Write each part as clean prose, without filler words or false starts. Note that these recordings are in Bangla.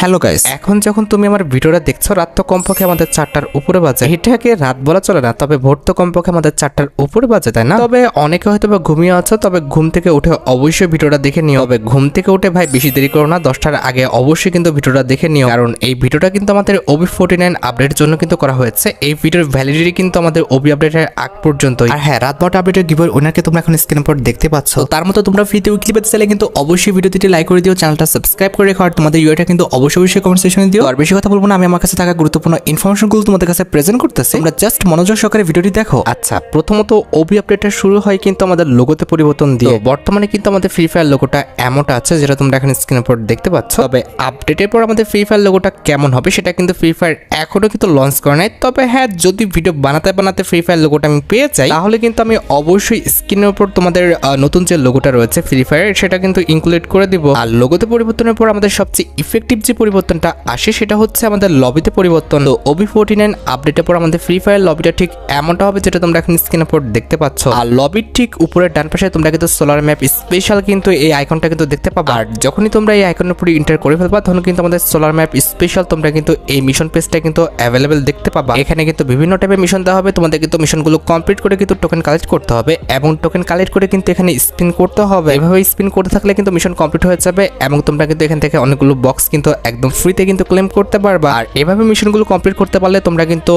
হ্যালো গাইস, এখন যখন তুমি আমার ভিডিওটা দেখছো রাত তো কমপক্ষে আমাদের 4টার উপরে বাজে। এটাকে রাত বলা চলে না, তবে ভোর তো কমপক্ষে আমাদের 4টার উপরে বাজে, তাই না? তবে অনেকে হয়তো বা ঘুমিয়ে আছো, তবে ঘুম থেকে উঠে অবশ্যই ভিডিওটা দেখে নিও। তবে ঘুম থেকে উঠে ভাই বেশি দেরি করো না, 10টার আগে অবশ্যই কিন্তু ভিডিওটা দেখে নিও, কারণ এই ভিডিওটা কিন্তু আমাদের OB49 আপডেটের জন্য কিন্তু করা হয়েছে। এই ভিডিওর ভ্যালিডিটি কিন্তু আমাদের OB আপডেটের আগ পর্যন্ত। আর হ্যাঁ, রাত 12টা আপডেটের গিভওয়ে উইনারকে তোমরা এখন স্ক্রিনের উপর দেখতে পাচ্ছ। তার মতো তোমরা ফ্রিতে উইকলি পেতে চাইলে কিন্তু অবশ্যই ভিডিওটিতে লাইক করে দিও, চ্যানেলটা সাবস্ক্রাইব করে রেখো, আর তোমাদের ইউআইটা কিন্তু অবশ্যই কমেন্ট সেকশনে দিও। আর বেশি কথা বলবো না, আমি আমার কাছে থাকা গুরুত্বপূর্ণ ইনফরমেশনগুলো তোমাদের কাছে প্রেজেন্ট করতেছি, তোমরা জাস্ট মনোযোগ সহকারে ভিডিওটি দেখো। আচ্ছা, প্রথমত OB আপডেটটা শুরু হয় কিন্তু আমাদের লোগোতে পরিবর্তন দিয়ে। বর্তমানে কিন্তু আমাদের ফ্রি ফায়ার লোগোটা এমনটা আছে যেটা তোমরা এখন স্ক্রিনের উপর দেখতে পাচ্ছ। তবে আপডেটের পর আমাদের ফ্রি ফায়ার লোগোটা কেমন হবে সেটা কিন্তু ফ্রি ফায়ার এখনো কিন্তু লঞ্চ করে নাই। তবে হ্যাঁ, যদি ভিডিও বানাতে ফ্রি ফায়ার লোগোটা আমি পেয়ে যাই, তাহলে কিন্তু আমি অবশ্যই স্ক্রিনের উপর তোমাদের নতুন যে লোগোটা রয়েছে ফ্রি ফায়ার সেটা কিন্তু ইনক্লুড করে দিব। আর লোগোতে পরিবর্তনের পর আমাদের সবচেয়ে ইফেক্টিভ যে পরিবর্তনটা আসে সেটা হচ্ছে আমাদের লবিতে পরিবর্তন। তো OB49 আপডেটের পর আমাদের ফ্রি ফায়ার লবিটা ঠিক এমনটা হবে যেটা তোমরা এখন স্ক্রিনের উপর দেখতে পাচ্ছ। আর লবির ঠিক উপরের ডান পাশে তোমরা কিন্তু সোলার ম্যাপ স্পেশাল কিন্তু এই আইকনটা কিন্তু দেখতে পাবা। আর যখনই তোমরা এই আইকনের উপরে এন্টার করে ফেলবা, তখন কিন্তু আমাদের সোলার ম্যাপ স্পেশাল তোমরা কিন্তু এই মিশন পেজটা কিন্তু অ্যাভেলেবেল দেখতে পাবা। এখানে কিন্তু বিভিন্ন টাইপের মিশন দেওয়া হবে, তোমাদের কিন্তু মিশনগুলো কমপ্লিট করে কিন্তু টোকেন কালেক্ট করতে হবে, এবং টোকেন কালেক্ট করে কিন্তু এখানে স্পিন করতে হবে। এভাবে স্পিন করতে থাকলে কিন্তু মিশন কমপ্লিট হয়ে যাবে, এবং তোমরা কিন্তু এখান থেকে অনেকগুলো বক্স কিন্তু একদম ফ্রিতে কিন্তু ক্লেম করতে পারবা। আর এভাবে মিশনগুলো কমপ্লিট করতে পারলে তোমরা কিন্তু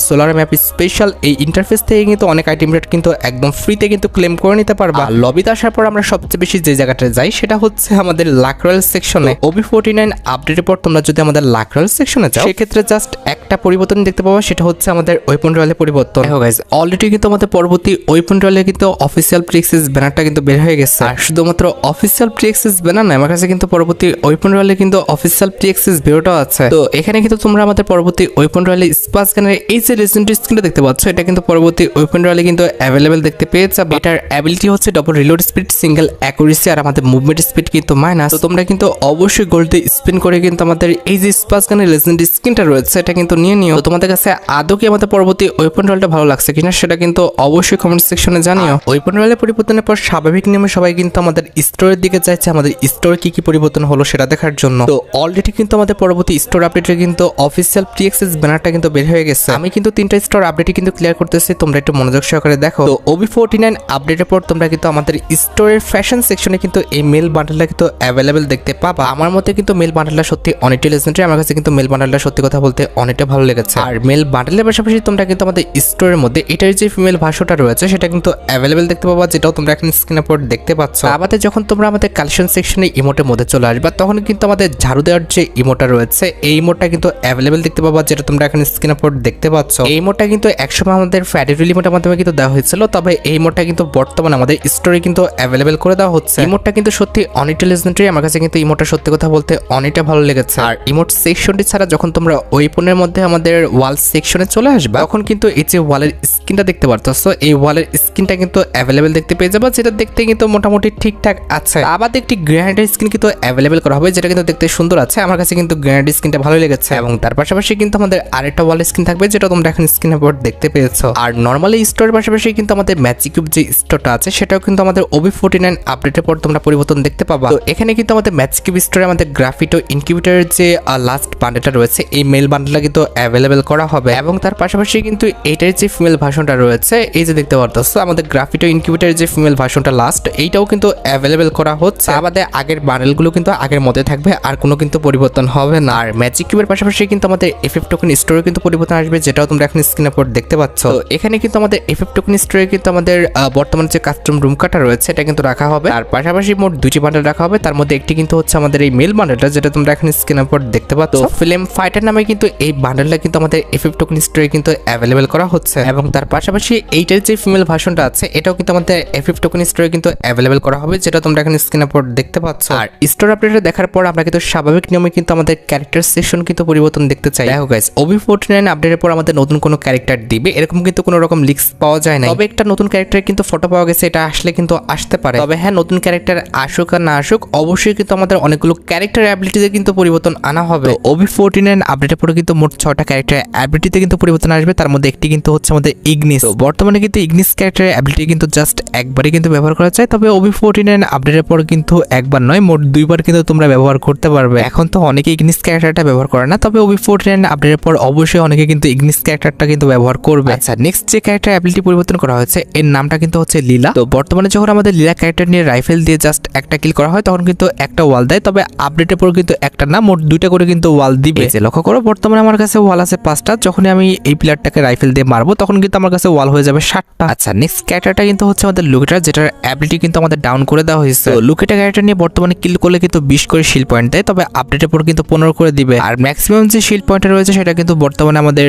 সোলার ম্যাপ স্পেশাল এই ইন্টারফেস থেকে কিন্তু অনেক আইটেম রেট কিন্তু একদম ফ্রিতে কিন্তু ক্লেম করে নিতে পারবা। লবিতে আসার পর আমরা সবচেয়ে বেশি যে জায়গাটা যাই সেটা হচ্ছে আমাদের লাক রয়্যাল সেকশনে। OB49 আপডেটের পর তোমরা যদি আমাদের লাক রয়্যাল সেকশনে যাও, সেক্ষেত্রে জাস্ট একটা পরিবর্তন দেখতে পাবা, সেটা হচ্ছে আমাদের ওয়েপন রয়্যালের পরিবর্তন। দেখো গাইস, অলরেডি কিন্তু আমাদের পরবর্তী ওয়েপন রয়্যালে কিন্তু অফিসিয়াল প্রি-অ্যাক্সেস ব্যানারটা কিন্তু বের হয়ে গেছে। আর শুধুমাত্র অফিসিয়াল প্রি-অ্যাক্সেস ব্যানার না, আমার কাছে কিন্তু পরবর্তী ওয়েপন রয়্যালে কিন্তু অফিসিয়াল প্রি-অ্যাক্সেস ভিডিওটাও আছে। তো এখানে কিন্তু তোমরা আমাদের পরবর্তী ওয়েপন রয়্যালে স্পাস গানের এই যে লেজেন্ডারি স্কিনটা দেখতে পাচ্ছ, এটা কিন্তু পরবর্তী ওয়েপন রয়্যালে কিন্তু অ্যাভেলেবেল দেখতে পেয়ে যাবে। এটার অ্যাবিলিটি হচ্ছে double reload speed, single accuracy, আর আমাদের মুভমেন্ট স্পিড কিন্তু মাইনাস। তো তোমরা কিন্তু অবশ্যই গোল্ডে স্পিন করে কিন্তু আমাদের এই যে স্পাস গানের লেজেন্ডারি স্কিনটা রয়েছে এটা কিন্তু নিয়ে নিও। তো তোমাদের কাছে আদৌ কি আমাদের পরবর্তী ওয়েপন রয়্যালটা ভালো লাগছে কিনা সেটা কিন্তু অবশ্যই কমেন্ট সেকশনে জানিও। ওয়েপন রয়্যালের পরিবর্তনের পর স্বাভাবিক নিয়মে সবাই কিন্তু আমাদের স্টোরের দিকে যাচ্ছে, আমাদের স্টোরে কি পরিবর্তন হলো সেটা দেখার জন্য। তো অলরেডি কিন্তু আমাদের পরবর্তী স্টোর আপডেটে কিন্তু অফিসিয়াল প্রি-অ্যাক্সেস ব্যানারটা কিন্তু বের হয়ে গেছে। আমি কিন্তু 3টা স্টোর আপডেটই কিন্তু ক্লিয়ার করতেছি, তোমরা একটু মনোযোগ সহকারে দেখো। তো OB49 আপডেটের পর তোমরা কিন্তু আমাদের স্টোরের ফ্যাশন সেকশনে কিন্তু এই মেল বান্ডেলটা কিন্তু অ্যাভেলেবেল দেখতে পাবা। আমার মতে কিন্তু মেল বান্ডেলটা সত্যি অনেকটা লেজেন্ডারি, আমার কাছে কিন্তু মেল বান্ডেলটা সত্যি কথা বলতে অনেকটা ভালো লেগেছে। আর মেল বান্ডেলের পাশাপাশি তোমরা কিন্তু আমাদের স্টোরের মধ্যে এটার যে ফিমেল ভার্সনটা রয়েছে সেটা কিন্তু অ্যাভেলেবেল দেখতে পাবা, যেটাও তোমরা এখন স্ক্রিনের উপর দেখতে পাচ্ছ। আমাদের যখন তোমরা আমাদের কালেকশন সেকশনে ইমোটের মধ্যে চলে আসবা, তখন কিন্তু আমাদের ঝাড়ু দেওয়ার যে ইমোটা রয়েছে এই ইমোটটা কিন্তু অ্যাভেলেবেল দেখতে পাবা, যেটা তোমরা এখন স্ক্রিনের উপর দেখতে পাচ্ছ। এই ইমোটটা কিন্তু একসময় আমাদের ফ্যাডেরি লিমিটের মাধ্যমে কিন্তু দেওয়া হয়েছিল, তবে এই ইমোটটা কিন্তু বর্তমানে আমাদের স্টোরে কিন্তু অ্যাভেলেবেল করে দেওয়া হচ্ছে। ইমোটটা কিন্তু সত্যি অনেকটা লেজেন্ডারি, আমার কাছে কিন্তু ইমোটটা সত্যি কথা বলতে অনেকটা ভালো লেগেছে। আর ইমোট সেকশনটি ছাড়া যখন তোমরা ওয়েপনের মধ্যে আমাদের ওয়াল সেকশনে চলে আসবা, তখন কিন্তু এই যে ওয়ালের স্কিনটা দেখতে পারতেছো, এই ওয়ালের স্কিনটা কিন্তু অ্যাভেলেবেল দেখতে পেয়ে যাবা, যেটা দেখতে কিন্তু মোটামুটি ঠিকঠাক আছে। আবার একটি গ্রেনেডের স্কিন কিন্তু অ্যাভেলেবেল করা হবে, যেটা কিন্তু দেখতে সুন্দর আছে, আমার কাছে কিন্তু গ্রেনেডের স্কিনটা ভালো লেগেছে। এবং তার পাশাপাশি কিন্তু আমাদের আরেকটা ওয়াল স্কিন থাকবে, যেটা তোমরা এখন স্ক্রিনের উপর দেখতে পেয়েছো। আর নরমালি স্টোরের পাশাপাশি কিন্তু আমাদের ম্যাজিক কিউব যে স্টোরটা আছে সেটাও কিন্তু আমাদের OB49 আপডেটের পর তোমরা পরিবর্তন দেখতে পাবা। তো এখানে কিন্তু আমাদের ম্যাজিক কিউব স্টোরে আমাদের গ্রাফিটো ইনকিউবেটরের যে লাস্ট বান্ডেলটা রয়েছে এই মেল বান্ডেলটা কিন্তু অ্যাভেলেবেল করা হবে। এবং তার পাশাপাশি কিন্তু এটার যে ফিমেল ভার্সনটা রয়েছে এই যে দেখতে পারতেছো, আমাদের গ্রাফিটো ইনকিউবেটরের যে ফিমেল ভার্সনটা লাস্ট, এইটাও কিন্তু অ্যাভেলেবেল করা হচ্ছে। আমাদের আগের বান্ডেলগুলো কিন্তু আগের মধ্যে থাকবে, আর কোনো কিন্তু পরিবর্তন হবে না। আর ম্যাজিক কিউবের পাশাপাশি কিন্তু আমাদের FF টোকেন স্টোরে কিন্তু পরিবর্তন আসবে, যেটাও তোমরা এখন স্ক্রিনের উপর দেখতে পাচ্ছ। তো এখানে কিন্তু আমাদের FF টোকেন স্টোরে কিন্তু আমাদের বর্তমানে যে কাস্টম রুম কাটা রয়েছে এটা কিন্তু রাখা হবে। আর পাশাপাশি মোট 2টি বান্ডেল রাখা হবে, তার মধ্যে একটি কিন্তু হচ্ছে আমাদের এই মেল বান্ডেলটা, যেটা তোমরা এখন স্ক্রিনের উপর দেখতে পাচ্ছ। ফিল্ম ফাইটার নামে কিন্তু এই বান্ডেলটা কিন্তু আমাদের FF টোকেন স্টোরে কিন্তু অ্যাভেলেবেল করা হচ্ছে। এবং তার পাশাপাশি এইটার যে ফিমেল ভার্সনটা আছে এটাও কিন্তু আমাদের FF টোকেন স্টোরে কিন্তু অ্যাভেলেবেল করা হবে, যেটা তোমরা এখন স্ক্রিনের উপর দেখতে পাচ্ছ। আর স্টোর আপডেটে দেখার পর আমরা কিন্তু স্বাভাবিক নিয়মে কিন্তু আমাদের ক্যারেক্টার সেকশন কিন্তু পরিবর্তন দেখতে চাই। দেখো গাইস, OB49 আপডেটের পর আমাদের নতুন কোনো ক্যারেক্টার দিবে এরকম কিন্তু কোনো রকম লিক্স পাওয়া যায় না, তবে একটা নতুন ক্যারেক্টার কিন্তু ফটো পাওয়া গেছে, এটা আসলে কিন্তু আসতে পারে। তবে হ্যাঁ, নতুন ক্যারেক্টার আসুক আর না আসুক, অবশ্যই কিন্তু আমাদের অনেকগুলো ক্যারেক্টার অ্যাবিলিটিতে কিন্তু পরিবর্তন আনা হবে। OB49 আপডেটের পরে কিন্তু মোট 6টা ক্যারেক্টার অ্যাবিলিটিতে কিন্তু পরিবর্তন আসবে, তার মধ্যে একটি কিন্তু হচ্ছে আমাদের ইগনিস। বর্তমানে কিন্তু ইগনিস ক্যারেক্টারের অ্যাবিলিটি কিন্তু জাস্ট একবারই কিন্তু ব্যবহার করা যায়, তবে OB49 আপডেটের পর কিন্তু একবার নয় মোট 2বার কিন্তু তোমরা ব্যবহার করতে পারবে। এখন কিন্তু অনেকে ইগনিস ক্যারেক্টারটা ব্যবহার করে না, তবে OB49 আপডেটের পর অবশ্যই অনেকে কিন্তু ইগনিস ক্যারেক্টারটা কিন্তু ব্যবহার করবে। আচ্ছা, নেক্সট যে ক্যারেক্টার অ্যাবিলিটি পরিবর্তন করা হয়েছে এর নামটা কিন্তু হচ্ছে লীলা। তো বর্তমানে যখন আমাদের লীলা ক্যারেক্টার নিয়ে রাইফেল দিয়ে জাস্ট একটা কিল করা হয় তখন কিন্তু একটা ওয়াল দেয়, তবে আপডেটের পর কিন্তু একটা না মোট 2টা করে কিন্তু ওয়াল দিবে। যে লক্ষ্য করো বর্তমানে আমার কাছে ওয়াল আছে 5টা, যখন আমি এই প্লেয়ারটাকে রাইফেল দিয়ে মারবো তখন কিন্তু আমার কাছে ওয়াল হয়ে যাবে 7টা। আচ্ছা, নেক্সট ক্যারেক্টারটা কিন্তু হচ্ছে আমাদের লুকেটার, যেটার অ্যাবিলিটি কিন্তু আমাদের ডাউন করে দেওয়া হয়েছে। তো লুকেটার ক্যারেক্টার নিয়ে বর্তমানে কিল করলে কিন্তু 20 করে শিল পয়েন্ট দেয়, তবে আপডেটের পর কিন্তু 15 করে দিবে। আর ম্যাক্সিমাম যে শিল পয়েন্ট রয়েছে সেটা কিন্তু বর্তমানে আমাদের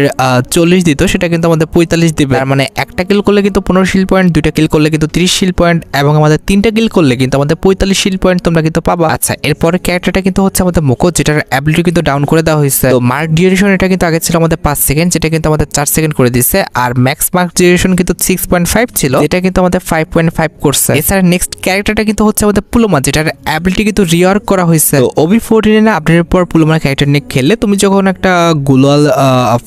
40 দিত, সেটা কিন্তু আমাদের 45 দিবে। আর মানে একটা কিল করলে কিন্তু 15 শিল পয়েন্ট, 2টা কিল করলে কিন্তু 30 শিল পয়েন্ট, এবং আমাদের 3টা কিল করলে কিন্তু আমাদের 45 শিল পয়েন্ট তোমরা কিন্তু পাবা। আচ্ছা, এরপরে ক্যারেক্টারটা কিন্তু হচ্ছে আমাদের মুকো, যেটার অ্যাবিলিটি কিন্তু ডাউন করে দেওয়া হয়েছে। তো মার্ক ডিউরেশন এটা কিন্তু আগে ছিল আমাদের 5 সেকেন্ড, যেটা কিন্তু আমাদের 4 সেকেন্ড করে দিচ্ছে। আর ম্যাক্স মার্ক ডিউরেশন কিন্তু 6.5 ছিল, যেটা কিন্তু আমাদের 5.5 করছে। এছাড়া নেক্সট ক্যারেক্টারটা কিন্তু হচ্ছে আমাদের পুলোমা, যেটার অ্যাবিলিটি কিন্তু রিওয়ার্ক করা হয়েছে। তো OB49 আপডেটের পর পুলোমার ক্যারেক্টার নিয়ে খেললে তুমি যখন একটা গুলাল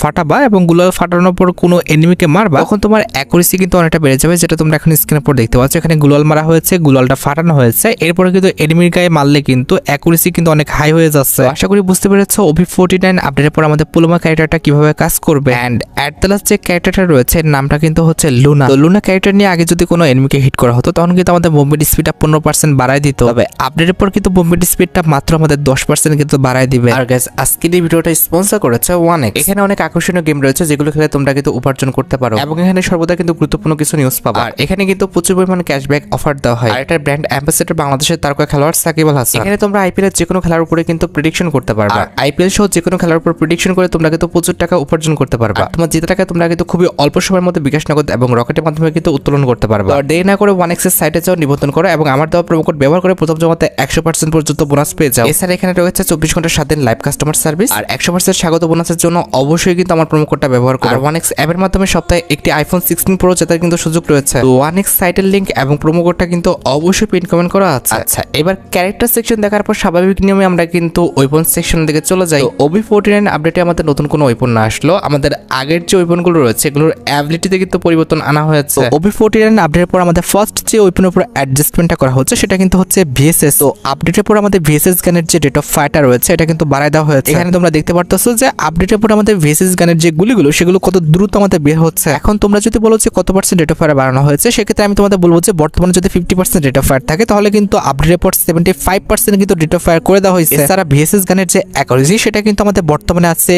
ফাটাবা এবং গুলাল ফাটানোর পর কোনো এনিমিকে মারবা তখন তোমার অ্যাকুরেসি কিন্তু অনেকটা বেড়ে যাবে, যেটা তোমরা এখন স্ক্রিনের পর দেখতে পাচ্ছ। এখানে গুলাল মারা হয়েছে, গুলালটা ফাটানো হয়েছে, এরপরে কিন্তু এনিমির গায়ে মারলে কিন্তু অ্যাকুরেসি কিন্তু অনেক হাই হয়ে যাচ্ছে। আশা করি বুঝতে পেরেছো OB49 আপডেটের পর আমাদের পুলোমা ক্যারেক্টারটা কিভাবে কাজ করবে। এন্ড অ্যাট দ্য লাস্ট যে ক্যারেক্টারটা রয়েছে এর নামটা কিন্তু হচ্ছে লুনা। তো লুনা ক্যারেক্টার নিয়ে আগে যদি কোনো এনিমিকে হিট করা হতো তখন কিন্তু আমাদের মুভমেন্ট স্পিডটা 15% বাড়ায় দিত, তবে আপডেটের পর কিন্তু মুভমেন্ট স্পিডটা মাত্র আমাদের 10% কিন্তু বাড়ায় দিবে। আর গাইস, আজকের এই ভিডিওটা স্পন্সর করেছে 1x। এখানে অনেক আকর্ষণীয় গেম রয়েছে যেগুলো খেলে তোমরা কিন্তু উপার্জন করতে পারো, এবং এখানে সর্বদা কিন্তু গুরুত্বপূর্ণ কিছু নিউজ পাবা। আর এখানে কিন্তু প্রচুর পরিমাণে ক্যাশব্যাক অফার দেওয়া হয়। আর এটার ব্র্যান্ড অ্যাম্বাসেডর বাংলাদেশের তারকা খেলোয়াড় সাকিব আল হাসান। এখানে তোমরা আইপিএল এর যে কোনো খেলার উপরে কিন্তু প্রেডিকশন করতে পারবা। আইপিএল সহ যে কোনো খেলার উপর প্রেডিকশন করে তোমরা কিন্তু প্রচুর টাকা উপার্জন করতে পারবা। তোমার জেতা টাকা তোমরা কিন্তু খুবই অল্প সময়ের মধ্যে বিকাশ নগদ এবং রকেটের মাধ্যমে কিন্তু উত্তোলন করতে পারবা। আর দেরি না করে 1x এর সাইটে যাও, নিবন্ধন করো এবং আমার দেওয়া প্রোমো কোড ব্যবহার করে প্রথম জমাতে 100% পর্যন্ত বোনাস পেয়ে যাও। এছাড়া এখানে রয়েছে 24 ঘন্টা 7 দিন লাইভ কাস্টমার সার্ভিস। আর 100% স্বাগত বোনাসের জন্য অবশ্যই কিন্তু আমার প্রোমো কোডটা ব্যবহার করো। 1x অ্যাপের মাধ্যমে সপ্তাহে একটি আইফোন 16 প্রো জেতার কিন্তু সুযোগ রয়েছে। তো 1x সাইটের লিংক এবং প্রোমো কোডটা কিন্তু অবশ্যই পিন কমেন্ট করা আছে। আচ্ছা, এবার ক্যারেক্টার সেকশন দেখার পর স্বাভাবিক নিয়মে আমরা কিন্তু ওয়েপন সেকশনের দিকে চলে যাই। OB49 আপডেটে আমাদের নতুন কোনো ওয়েপন না আসলো, আমাদের আগের যে ওয়েপনগুলো রয়েছে এগুলোর অ্যাবিলিটিতে কিন্তু পরিবর্তন আনা হয়েছে। OB49 আপডেটের পর আমাদের ফার্স্ট যে ওয়েপনের উপর অ্যাডজাস্টমেন্টটা করা হচ্ছে সেটা কিন্তু হচ্ছে VSS। তো আপডেটের পর আমাদের VSS গানের যে রেট অফ ফায়ারটা রয়েছে এটা কিন্তু বাড়ায় দেওয়া হয়েছে। এখানে তোমরা দেখতে পারতেছো যে আপডেটের পর আমাদের VSS গানের যে গুলিগুলো সেগুলো কত দ্রুত আমাদের বের হচ্ছে। এখন তোমরা যদি বলো যে কত % রেট অফ ফায়ার বাড়ানো হয়েছে, সেক্ষেত্রে আমি তোমাদের বলবো যে বর্তমানে যদি 50% রেট অফ ফায়ার থাকে তাহলে কিন্তু আপডেটের পর 75% কিন্তু রেট অফ ফায়ার করে দেওয়া হয়েছে। এছাড়া VSS গানের যে অ্যাকুরেসি সেটা কিন্তু আমাদের বর্তমানে আছে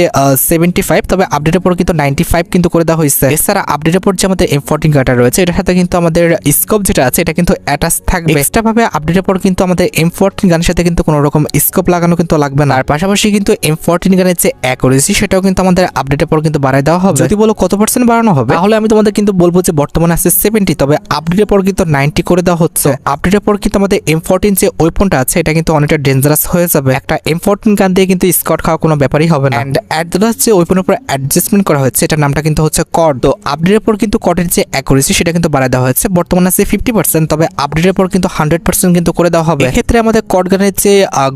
75, তবে আপডেটের পর কিন্তু 95 কিন্তু করে দেওয়া হয়েছে। এছাড়া আপডেটের পর যে আমাদের M14 গানটা রয়েছে এটার সাথে কিন্তু আমাদের স্কোপ যেটা আছে এটা কিন্তু অ্যাটাচ থাকবে। এক্সট্রা ভাবে আপডেটের পর কিন্তু আমাদের M14 গানের সাথে কিন্তু কোনো রকম স্কোপ লাগানো কিন্তু লাগবে না। আর পাশাপাশি কিন্তু M14 গানের যে অ্যাকুরেসি সেটাও কিন্তু আমাদের আপডেটের পর কিন্তু বাড়ায় দেওয়া হবে। যদি বলো কত % বাড়ানো হবে তাহলে আমি তোমাদের কিন্তু বলবো যে বর্তমানে আছে 70, তবে আপডেটের পর কিন্তু 90 করে দেওয়া হচ্ছে। আপডেটের পর কিন্তু আমাদের M14 যে ওয়েপনটা আছে এটা কিন্তু অনেকটা ডেঞ্জারাস হয়ে যাবে। একটা M14 গান দিয়ে কিন্তু স্কট খাওয়া কোনো ব্যাপারই হবে না। এন্ড অ্যাট দ্য লাস্ট যে ওয়েপনের উপর অ্যাডজাস্টমেন্ট করা হয়েছে এটার নামটা কিন্তু হচ্ছে কড। তো আপডেটের পর কিন্তু কডের যে অ্যাকুরেসি সেটা কিন্তু বাড়ায় দেওয়া হয়েছে, বর্তমানে আছে 50%, তবে আপডেটের পর কিন্তু 100% কিন্তু করে দেওয়া হবে। এক্ষেত্রে আমাদের কড গানের যে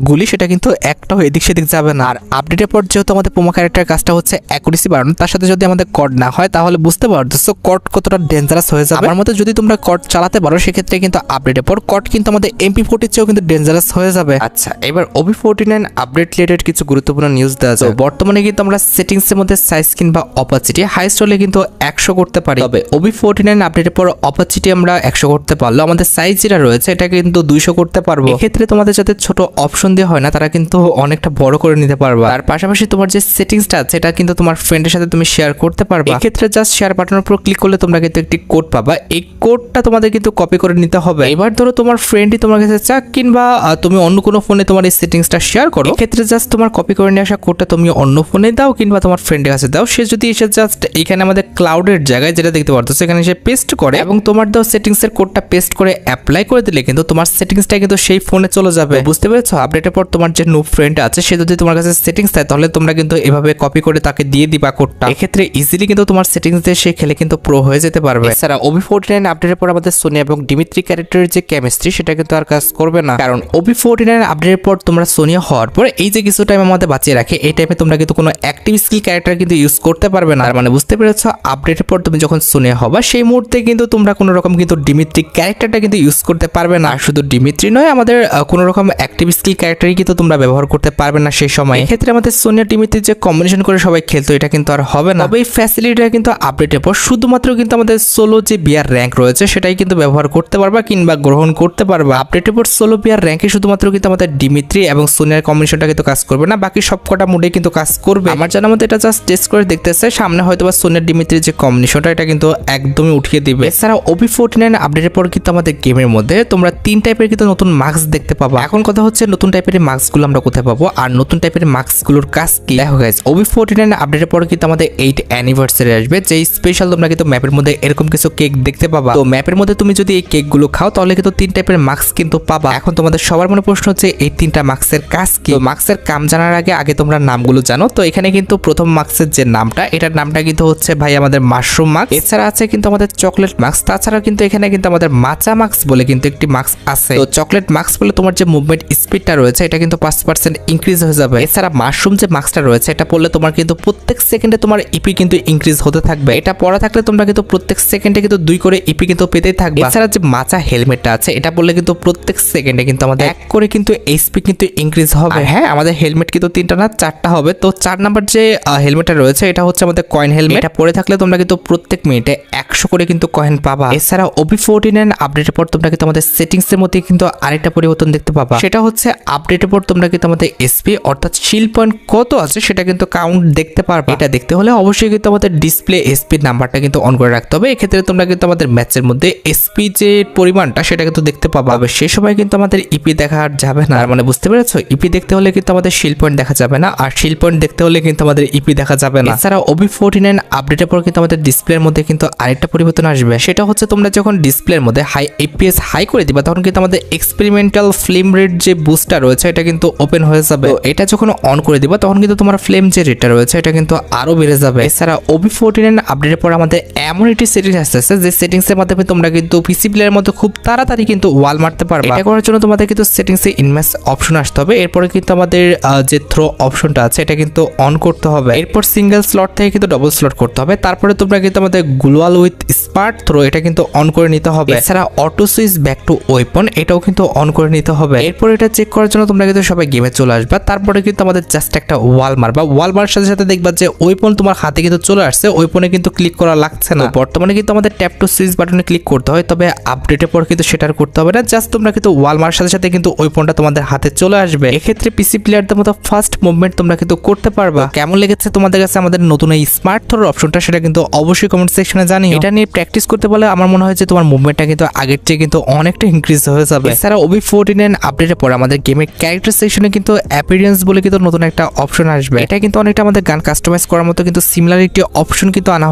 গুলি সেটা কিন্তু একটাও এদিক সেদিক যাবে না। আর আপডেটের পর যেহেতু আমাদের পোমো ক্যারেক্টার কাজটা হচ্ছে অ্যাকুরেসি বাড়ানো, তার সাথে যদি আমাদের কড না হয় তাহলে বুঝতে পারতেছো কড কতটা ডেঞ্জারাস হয়ে যাবে। আমার মতে যদি তোমরা কড চালাতে পারো সেক্ষেত্রে কিন্তু আপডেটের পর কড কিন্তু আমাদের MP40 চেয়েও কিন্তু ডেঞ্জারাস হয়ে যাবে। আচ্ছা, এবার OB49 আপডেট রিলেটেড কিছু গুরুত্বপূর্ণ নিউজ দেওয়া যায়। বর্তমানে কিন্তু আমরা সেটিংস এর মধ্যে সাইজ কিংবা অপাসিটি হাইস্ট হলে কিন্তু 100 করতে পারি, তবে OB49 আপডেটের পর অপাসিটি আমরা 100 করতে পারলো, আমাদের সাইজ যেটা রয়েছে এটা কিন্তু 200 করতে পারবো। এক্ষেত্রে তোমাদের যাতে ছোট অপশন দেওয়া হয় না তারা কিন্তু অনেকটা বড় করে নিতে পারবা। আর পাশাপাশি তোমার যে সেটিংসটা আছে এটা কিন্তু তোমার ফ্রেন্ডের সাথে তুমি শেয়ার করতে পারবা। এক্ষেত্রে জাস্ট শেয়ার বাটনের উপর ক্লিক করলে তোমরা কিন্তু একটি কোড পাবা, এই কোডটা তোমাদের কিন্তু কপি করে নিতে হবে। এবার ধরো তোমার ফ্রেন্ডই তোমার কাছে চাক কিংবা তুমি অন্য কোনো ফোনে তোমার এই সেটিংসটা শেয়ার করো, এক্ষেত্রে জাস্ট তোমার কপি করে নিয়ে আসা কোডটা তুমি অন্য ফোনে দাও কিংবা তোমার ফ্রেন্ডের কাছে দাও। সে যদি এসে জাস্ট এখানে আমাদের ক্লাউডের জায়গায় যেটা দেখতে পারতো সেখানে সে পেস্ট করে এবং তোমার দাও সেটিংসের কোডটা পেস্ট করে অ্যাপ্লাই করে দিলে কিন্তু তোমার সেটিংসটা কিন্তু সেই ফোনে চলে যাবে। বুঝতে পেরেছো? আপডেটের পর তোমার যে নুব ফ্রেন্ড আছে সে যদি তোমার কাছে সেটিংস দেয় তাহলে তোমরা কিন্তু এভাবে কপি করে তাকে দিয়ে দিবা কোডটা। এক্ষেত্রে ইজিলি কিন্তু তোমার সেটিংস দিয়ে সে খেলে কিন্তু প্রো হয়ে যেতে পারবে। এছাড়া OB49 আপডেটের পর আমাদের সোনি এবং ডিমিত্রি ক্যারেক্টারের যে কেমিস্ট্রি সেটা কিন্তু আর কাজ করবে না, কারণ OB49 আপডেটের পর তোমরা সোনিয়া হওয়ার পর এই যে কিছু টাইম আমাদের বাঁচিয়ে রাখে এই টাইমে তোমরা কিন্তু কোনো অ্যাক্টিভ স্কিল ক্যারেক্টার কিন্তু ইউজ করতে পারবে না। আর মানে বুঝতে পেরেছো, আপডেটের পর তুমি যখন সোনিয়া হবা সেই মুহূর্তে কিন্তু তোমরা কোনো রকম কিন্তু ডিমিত্রি ক্যারেক্টারটা কিন্তু ইউজ করতে পারবে না। আর শুধু ডিমিত্রি নয়, আমাদের কোনো রকম অ্যাক্টিভ স্কিল ক্যারেক্টারই কিন্তু তোমরা ব্যবহার ব্যবহার করতে পারবে না সেই সময়। এক্ষেত্রে আমাদের সোনিয়া টিমিতে যে কম্বিনেশন করে সবাই খেলতো এটা কিন্তু আর হবে না। তবে এই ফ্যাসিলিটিটা কিন্তু আপডেটের পর শুধুমাত্র কিন্তু আমাদের সোলো যে বিয়ার র্যাঙ্ক রয়েছে সেটাই কিন্তু ব্যবহার করতে পারবা কিংবা গ্রহণ করতে পারবা। আপডেটের পর সোলো বিয়ার র্যাঙ্কে শুধুমাত্র কিন্তু আমাদের ডিমিত্রি এবং সোনিয়ার কম্বিনেশনটা কিন্তু কাজ করবে না, বাকি সবকটা মুডে কিন্তু কাজ করবে। আমার জানার মধ্যে এটা জাস্ট টেস্ট করে দেখতেছে, সামনে হয়তো বা সোনিয়ার ডিমিত্রির যে কম্বিনেশনটা এটা কিন্তু একদমই উঠিয়ে দিবে। এছাড়া OB49 আপডেটের পর কিন্তু আমাদের গেমের মধ্যে তোমরা 3 টাইপের কিন্তু নতুন মাস্ক দেখতে পাবো। এখন কথা হচ্ছে নতুন টাইপের মাস্কগুলো আমরা কোথায় পাবো আর নতুন টাইপের মাস্কগুলোর কাজ কি। দেখো গাইস, OB49 আপডেটের পর কিন্তু আমাদের 8th অ্যানিভার্সারি আসবে, যে স্পেশাল তোমরা কিন্তু ম্যাপের মধ্যে এরকম কিছু কেক দেখতে পাবা। তো ম্যাপের মধ্যে তুমি যদি এই কেকগুলো খাও তাহলে কিন্তু 3 টাইপের মাস্ক কিন্তু পাবা। এখন তোমাদের সবার মনে প্রশ্ন হচ্ছে এই 3টা মাস্কের কাজ কি। তো মাস্কের কাম জানার আগে তোমরা নামগুলো জানো। তো এখানে কিন্তু প্রথম মাস্কের যে নামটা, এটার নামটা কিন্তু হচ্ছে ভাই আমাদের মাশরুম মাস্ক। এছাড়া আছে কিন্তু আমাদের চকলেট মাস্ক, তাছাড়া কিন্তু এখানে কিন্তু আমাদের মাচা মাস্ক বলে কিন্তু একটি মাস্ক আছে। তো চকলেট মাস্ক বলে তোমার যে মুভমেন্ট স্পিডটা রয়েছে এটা কিন্তু 5% ইনক্রিজ হয়ে যাবে। এছাড়া মাশরুম যে মাস্কটা রয়েছে এটা পড়লে তোমার কিন্তু প্রত্যেক সেকেন্ডে তোমার ইপি কিন্তু ইনক্রিজ হতে থাকবে। এটা পড়া থাকলে তোমরা কিন্তু প্রত্যেক সেকেন্ডে কিন্তু 2 করে ইপি কিন্তু পেতেই থাকবে। এছাড়া যে মাচা হেলমেটটা আছে এটা পড়লে কিন্তু প্রত্যেক সেকেন্ডে কিন্তু আমাদের 1 করে কিন্তু এইচপি কিন্তু ইনক্রিজ হবে। হ্যাঁ, আমাদের হেলমেট কিন্তু 3টা না 4টা হবে। তো 4 নাম্বার যে হেলমেটটা রয়েছে এটা হচ্ছে আমাদের কয়েন হেলমেট। এটা পরে থাকলে তোমরা কিন্তু প্রত্যেক মিনিটে 100 করে কিন্তু কয়েন পাবা। এছাড়া OB49 আপডেটের পর তোমরা কিন্তু আমাদের সেটিংস এর মধ্যে কিন্তু আরেকটা পরিবর্তন দেখতে পাবা, সেটা হচ্ছে আপডেটের পর তোমরা কিন্তু আমাদের এসপি অর্থাৎ শিল পয়েন্ট কত আছে সেটা কিন্তু কাউন্ট দেখতে পারবা। এটা দেখতে হলে অবশ্যই কিন্তু আমাদের ডিসপ্লে এসপি নাম্বারটা কিন্তু অন করে রাখতে হবে। এক্ষেত্রে তোমরা কিন্তু আমাদের ম্যাচের মধ্যে এসপি যে পরিমাণটা সেটা কিন্তু দেখতে পাবা। সেই সময় কিন্তু আমাদের ইপি দেখা যাবে না, মানে বুঝতে পেরেছো? ইপি দেখতে হলে কিন্তু আমাদের শিল পয়েন্ট দেখা যাবে না, আর শিল পয়েন্ট দেখতে হলে কিন্তু আমাদের ইপি দেখা যাবে না। এছাড়া OB49 আপডেটের পর কিন্তু আমাদের ডিসপ্লের মধ্যে কিন্তু আরেকটা পরিবর্তন আসবে, সেটা হচ্ছে তোমরা যখন ডিসপ্লের মধ্যে হাই এফপিএস হাই করে দিবা তখন কিন্তু আমাদের এক্সপেরিমেন্টাল ফ্লেম রেট যে বুস্টটা রয়েছে এটা কিন্তু ওপেন হয়ে যাবে। তো এটা যখন অন করে দিবা তখন কিন্তু তোমার ফ্লেম যে রেটটা রয়েছে এটা কিন্তু আরো বেড়ে যাবে। এছাড়া OB49 আপডেটের পর আমাদের এমন একটি সেটিংস আসতেছে যে সেটিংস এর মাধ্যমে তোমরা কিন্তু পিসি প্লেয়ারের মধ্যে খুব তাড়াতাড়ি কিন্তু ওয়াল মারতে পারবে। এটা করার জন্য তোমাদের কিন্তু সেটিংসে ইনম্যাচ অপশন আসতে হবে, এরপরে কিন্তু আমাদের যে থ্রো অপশনটা আছে এটা কিন্তু অন করতে হবে। এরপর সিঙ্গেল স্লট থেকে কিন্তু ডবল স্লট করতে হবে। তারপরে তোমরা কিন্তু আমাদের গ্লোয়াল উইথ স্পার্ট থ্রো এটা কিন্তু অন করে নিতে হবে। এছাড়া auto switch back to weapon এটাও কিন্তু অন করে নিতে হবে। এরপর এটা চেক করার জন্য তোমরা কিন্তু সবাই গেমে চলে আসবে। তারপরে কিন্তু আমাদের জাস্ট একটা ওয়াল মারবা। ওয়াল মারার সাথে সাথে দেখবা যে ওয়েপন তোমার হাতে কিন্তু চলে আসছে, ওয়েপনে কিন্তু ক্লিক করা লাগছে না। বর্তমানে কিন্তু আমাদের ট্যাপ টু সুইচ বাটনে ক্লিক করতে হয়, তবে আপডেটের পর কিন্তু সেটা করতে হবে না। জাস্ট তোমরা কিন্তু ওয়াল মারার সাথে সাথে কিন্তু ওয়েপনটা তোমাদের হাতে চলে আসবে। এক্ষেত্রে পিসি প্লেয়ারদের মতো ফার্স্ট মুভমেন্ট তোমরা কিন্তু করতে পারবা। কেমন লেগেছে তোমাদের কাছে আমাদের নতুন এই স্মার্ট থ্রোর অপশনটা সেটা কিন্তু অবশ্যই কমেন্ট সেকশনে জানিও। এটা নিয়ে প্র্যাকটিস করতে পারলে আমার মনে হয় যে তোমার মুভমেন্টটা কিন্তু আগের চেয়ে কিন্তু অনেকটা ইনক্রিজ হয়ে যাবে। এছাড়া OB49 আপডেটের পর আমাদের গেমের ক্যারেক্টার সেকশনে কিন্তু অ্যাপিয়ারেন্স বলে কিন্তু নতুন একটা অপশন আসবে। এটা কিন্তু অনেকটা আমাদের গান কাস্টমাইজ করার মতো কিন্তু সিমিলার একটি অপশন কিন্তু আনা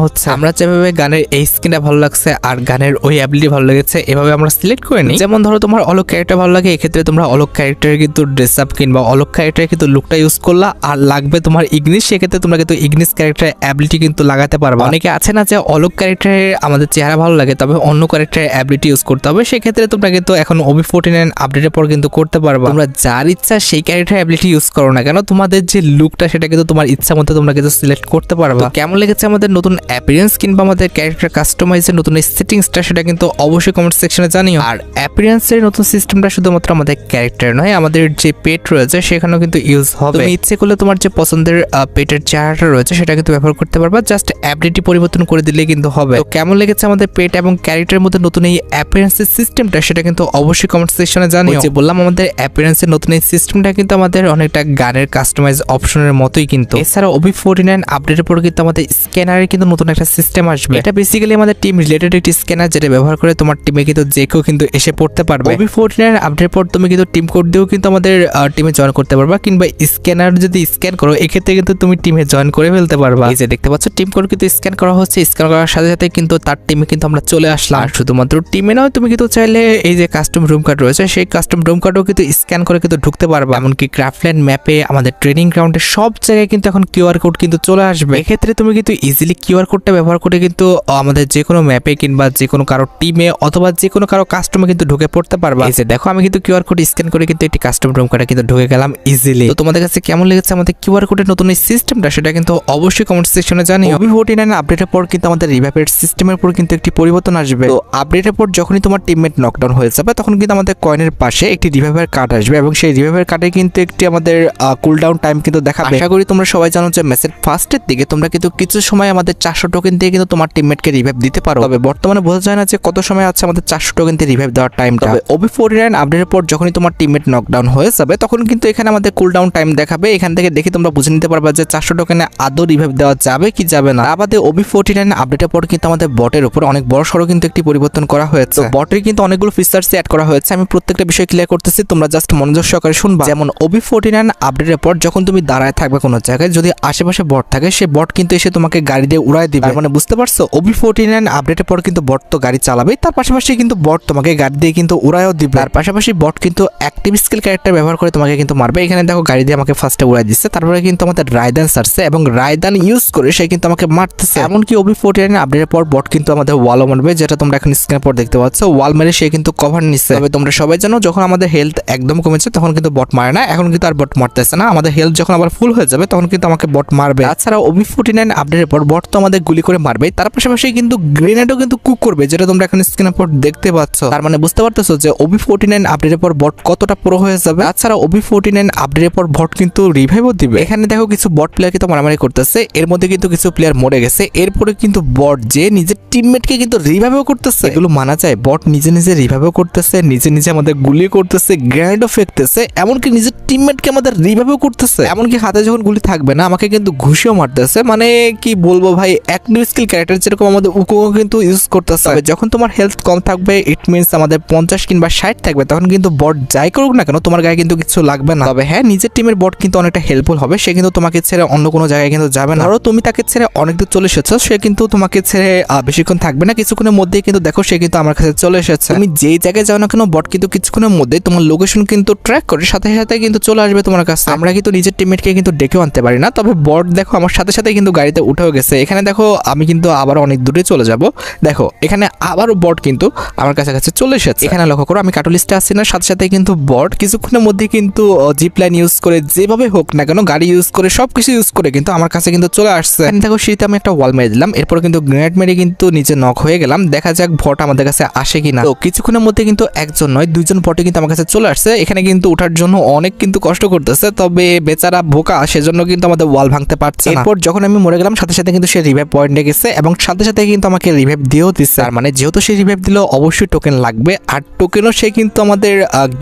হচ্ছে। আমরা যেভাবে গানের এই স্কিনটা ভালো লাগছে আর গানের ওই অ্যাবিলিটি ভালো লেগেছে এভাবে আমরা সিলেক্ট করে নিই। যেমন ধরো তোমার অলোক ক্যারেক্টার ভালো লাগে, এক্ষেত্রে তোমরা অলোক ক্যারেক্টারের কিন্তু ড্রেস আপ কিংবা অলোক ক্যারেক্টারের কিন্তু লুকটা ইউজ করলা। আর লাগবে তোমার ইগনিস, সেক্ষেত্রে তোমরা কিন্তু ইগনিস ক্যারেক্টারের অ্যাবিলিটি কিন্তু লাগাতে পারবে। অনেকে আছে না যে অলোক ক্যারেক্টারের আমাদের চেহারা ভালো লাগে তবে অন্য ক্যারেক্টারের অ্যাবিলিটি ইউজ করতে হবে, সেক্ষেত্রে তোমরা কিন্তু এখন OB49 আপডেটের পর কিন্তু করতে পারবে। তোমরা যার ইচ্ছা সেই ক্যারেক্টার অ্যাবিলিটি ইউজ করো না কেন, তোমাদের যে লুকটা সেটা কিন্তু তোমার ইচ্ছা মতো তোমরা কিন্তু সিলেক্ট করতে পারবে। কেমন লেগেছে আমাদের নতুন অ্যাপিয়ারেন্স কিংবা আমাদের ক্যারেক্টার কাস্টমাইজের নতুন এই সেটিংসটা সেটা কিন্তু অবশ্যই কমেন্ট সেকশনে জানিও। আর অ্যাপিয়ারেন্সের নতুন সিস্টেমটা শুধুমাত্র আমাদের ক্যারেক্টার নয়, আমাদের যে পেট রয়েছে সেখানেও কিন্তু ইউজ হবে। তুমি ইচ্ছে করলে তোমার যে পছন্দের পেটের চেহারাটা রয়েছে সেটা কিন্তু ব্যবহার করতে পারবা, জাস্ট অ্যাবিলিটি পরিবর্তন করে দিলে কিন্তু হবে। তো কেমন লেগেছে আমাদের পেট এবং ক্যারেক্টারের মধ্যে নতুন এই অ্যাপিয়ারেন্সের সিস্টেমটা সেটা কিন্তু অবশ্যই কমেন্ট সেকশনে জানিও। যে বললাম আমাদের অ্যাপিয়ারেন্সের নতুন এই সিস্টেমটা কিন্তু আমাদের অনেকটা গানের কাস্টমাইজ অপশনের মতোই কিন্তু। এছাড়া OB49 আপডেটের পর কিন্তু আমাদের স্ক্যানারের কিন্তু নতুন একটা সিস্টেম আসবে। এটা বেসিক্যালি আমাদের টিম রিলেটেড একটি স্ক্যানার, যেটা ব্যবহার করে তোমার টিমে কিন্তু যে কেউ কিন্তু এসে পড়তে পারবে। OB49 আপডেটের পর তুমি কিন্তু টিম কোড দিয়েও কিন্তু আমাদের টিমে জয়েন করতে পারবা, কিংবা স্ক্যানার যদি স্ক্যান করো এক্ষেত্রে কিন্তু তুমি টিমে জয়েন করে ফেলতে পারবা। এই যে দেখতে পাচ্ছ টিম কোড কিন্তু স্ক্যান করা হচ্ছে, স্ক্যান করার সাথে সাথে কিন্তু তার টিমে কিন্তু আমরা চলে আসলাম। আর শুধুমাত্র টিমে নয়, তুমি কিন্তু চাইলে এই যে কাস্টম রুম কার্ড রয়েছে সেই কাস্টম রুম কার্ডও কিন্তু স্ক্যান করে কিন্তু ঢুকতে পারবা। এমনকি ক্রাফটল্যান্ড ম্যাপে আমাদের ট্রেনিং গ্রাউন্ডে সব জায়গায় কিন্তু এখন কিউআর কোড কিন্তু চলে আসবে। এক্ষেত্রে তুমি কিন্তু ইজিলি কিউআর কোডটা ব্যবহার করে কিন্তু আমাদের যে কোনো ম্যাপে কিংবা যে কোনো কারো টিমে অথবা যে কোনো কারো কাস্টমে কিন্তু ঢুকে পড়তে পারবা। এই যে দেখো আমি কিন্তু কিউআর কোড স্ক্যান করে কিন্তু একটি কাস্টম রুম কার্ডে কিন্তু ঢুকে গেলাম ইজিলি। তো তোমাদের কাছে কেমন লেগেছে আমাদের কিউআর কোডের নতুন এই সিস্টেমটা সেটা কিন্তু অবশ্যই কমেন্ট সেকশনে জানিও। OB49 আপডেটের পর কিন্তু আমাদের রিভাইভের সিস্টেমের উপর কিন্তু একটি পরিবর্তন আসবে। তো আপডেটের পর যখনই তোমার টিমমেট নকডাউন হয়ে যাবে তখন কিন্তু আমাদের কয়েনের পাশে একটি রিভাইভের কার্ড আসবে এবং সেই রিভাইভের কার্ড স্টার্টে কিন্তু একটি আমাদের কুলডাউন টাইম কিন্তু দেখাবে। আশা করি তোমরা সবাই জানো যে ম্যাচের ফার্স্টের দিকে তোমরা কিন্তু কিছু সময় আমাদের 400 টোকেন দিয়ে কিন্তু তোমার টিমমেটকে রিভাইভ দিতে পারো। তবে বর্তমানে বোঝা যায় না যে কত সময় আছে আমাদের 400 টোকেন দিয়ে রিভাইভ দেওয়ার টাইমটা। তবে OB49 আপডেটের পর যখনই তোমার টিমমেট নকডাউন হয়ে যাবে তখন কিন্তু এখানে আমাদের কুলডাউন টাইম দেখাবে। এখান থেকে দেখে তোমরা বুঝে নিতে পারবে যে 400 টোকেনে আদৌ রিভাইভ দেওয়া যাবে কি যাবে না। আমাদের OB49 আপডেটের পর কিন্তু আমাদের বটের উপর অনেক বড় সড়ো কিন্তু একটি পরিবর্তন করা হয়েছে। তো বটের কিন্তু অনেকগুলো ফিচার্স অ্যাড করা হয়েছে। আমি প্রত্যেকটা বিষয় ক্লিয়ার করতেছি, তোমরা জাস্ট মনোযোগ সহকারে শুনবা। যেমন OB49 আপডেটের পর যখন তুমি দাঁড়ায় থাকবে কোনো জায়গায়, যদি আশেপাশে বট থাকে সেই বট কিন্তু এসে তোমাকে গাড়ি দিয়ে উড়ায় দিবে। মানে বুঝতে পারছো, OB49 আপডেটের পর কিন্তু বট তো গাড়ি চালাবে, তার পাশাপাশি কিন্তু বট তোমাকে গাড়ি দিয়ে কিন্তু উড়ায়ও দিবে। তার পাশাপাশি বট কিন্তু অ্যাক্টিভ স্কিল ক্যারেক্টার ব্যবহার করে তোমাকে কিন্তু মারবে। এখানে দেখো গাড়ি দিয়ে আমাকে ফার্স্টে উড়াই দিচ্ছে, তারপরে কিন্তু আমাদের রায়দান সারছে এবং রায়দান ইউজ করে সে কিন্তু আমাকে মারতেছে। এমনকি OB49 আপডেটের পর বট কিন্তু আমাদের ওয়ালও মারবে, যেটা তোমরা এখন স্ক্রিনের পর দেখতে পাচ্ছ। ওয়াল মেরে সে কিন্তু কভার নিচ্ছে। তবে তোমরা সবাই জানো যখন আমাদের হেলথ একদম কমেছে তখন কিন্তু বট মারে না, এখন কিন্তু আর বট মারতেছে না। আমাদের হেলথ যখন আবার ফুল হয়ে যাবে তখন কিন্তু আমাকে বট মারবে। তাছাড়া OB49 আপডেটের পর বট তো আমাদের গুলি করে মারবে, তার পাশাপাশি কিন্তু গ্রেনেডও কিন্তু কুক করবে, যেটা তোমরা এখন স্ক্রিনের পর দেখতে পাচ্ছ। তার মানে বুঝতে পারতেছো যে OB49 আপডেটের পর বট কতটা প্রো হয়ে যাবে। তাছাড়া OB49 আপডেটের পর বট কিন্তু রিভাইভও দিবে। এখানে দেখো কিছু বট প্লেয়ার কিন্তু মারামারি করতেছে, এর মধ্যে কিন্তু কিছু প্লেয়ার মরে গেছে। এরপরে কিন্তু বট যে নিজের টিমমেটকে কিন্তু রিভাইভও করতেছে। এগুলো মানা যায়, বট নিজে নিজে রিভাইভও করতেছে, নিজে নিজে আমাদের গুলি করতেছে, গ্রেনেডও ফেকতেছে, এমনকি নিজের টিমমেটকে আমাদের রিভাইভও করতেছে। এমনকি হাতে যখন গুলি থাকবে না আমাকে কিন্তু ঘুষিও মারতেছে। মানে কি বলবো ভাই, অ্যাক্টিভ স্কিল ক্যারেক্টার যেরকম আমাদের উকো কিন্তু ইউজ করতেছে। যখন তোমার হেলথ কম থাকবে, ইট মিনস আমাদের 50 কিংবা 60 থাকবে, তখন কিন্তু বট যাই করুক না কেন তোমার গায়ে কিন্তু কিছু লাগবে না। তবে হ্যাঁ, নিজের টিমের বট কিন্তু অনেকটা হেল্পফুল হবে, সে কিন্তু তোমাকে ছেড়ে অন্য কোনো জায়গায় কিন্তু যাবে না। ধরো তুমি তাকে ছেড়ে অনেক দূর চলে এসেছো, সে কিন্তু তোমাকে ছেড়ে বেশিক্ষণ থাকবে না, কিছুক্ষণের মধ্যেই কিন্তু দেখো সে কিন্তু আমার কাছে চলে এসেছে। তুমি যেই জায়গায় যাও না কেন, বট কিন্তু কিছুক্ষণের মধ্যে তোমার লোকেশন কিন্তু ট্র্যাক করে সাথে সাথে কিন্তু চলে আসবে তোমার কাছে। আমরা কিন্তু নিজের টিমমেটকে কিন্তু ডেকেও আনতে পারি না, তবে বট দেখো আমার সাথে সাথে কিন্তু গাড়িতে উঠেও গেছে। এখানে দেখো আমি কিন্তু আবার অনেক দূরে চলে যাব, দেখো এখানে আবারও বট কিন্তু আমার কাছে চলে এসেছে। এখানে লক্ষ্য করো আমি কাটলিস্টে আসছি না, সাথে সাথে কিন্তু বট কিছুক্ষণের মধ্যে কিন্তু জিপ লাইন ইউজ করে যেভাবে হোক না কেন, গাড়ি ইউজ করে সবকিছু ইউজ করে কিন্তু আমার কাছে কিন্তু চলে আসছে। দেখো শীতে আমি একটা ওয়াল মেরে দিলাম, এরপর কিন্তু গ্রেনেড মেরে কিন্তু নিচে নক হয়ে গেলাম। দেখা যাক বট আমাদের কাছে আসে কিনা। তো কিছুক্ষণের মধ্যে কিন্তু একজন নয় দুইজন বটে কিন্তু আমার কাছে চলে আসছে। এখানে কিন্তু ওঠার জন্য অনেক কিন্তু কষ্ট করতেছে, তবে বেচারা বোকা, সেজন্য কিন্তু আমাদের ওয়াল ভাঙতে পারছে না। এরপর যখন আমি মরে গেলাম সাথে সাথে কিন্তু সে রিভাইভ পয়েন্টে গেছে এবং সাথে সাথে কিন্তু আমাকে রিভাইভ দিয়েও দিচ্ছে। আর মানে যেহেতু সে রিভাইভ দিল অবশ্যই টোকেন লাগবে, আর টোকেনও সে কিন্তু আমাদের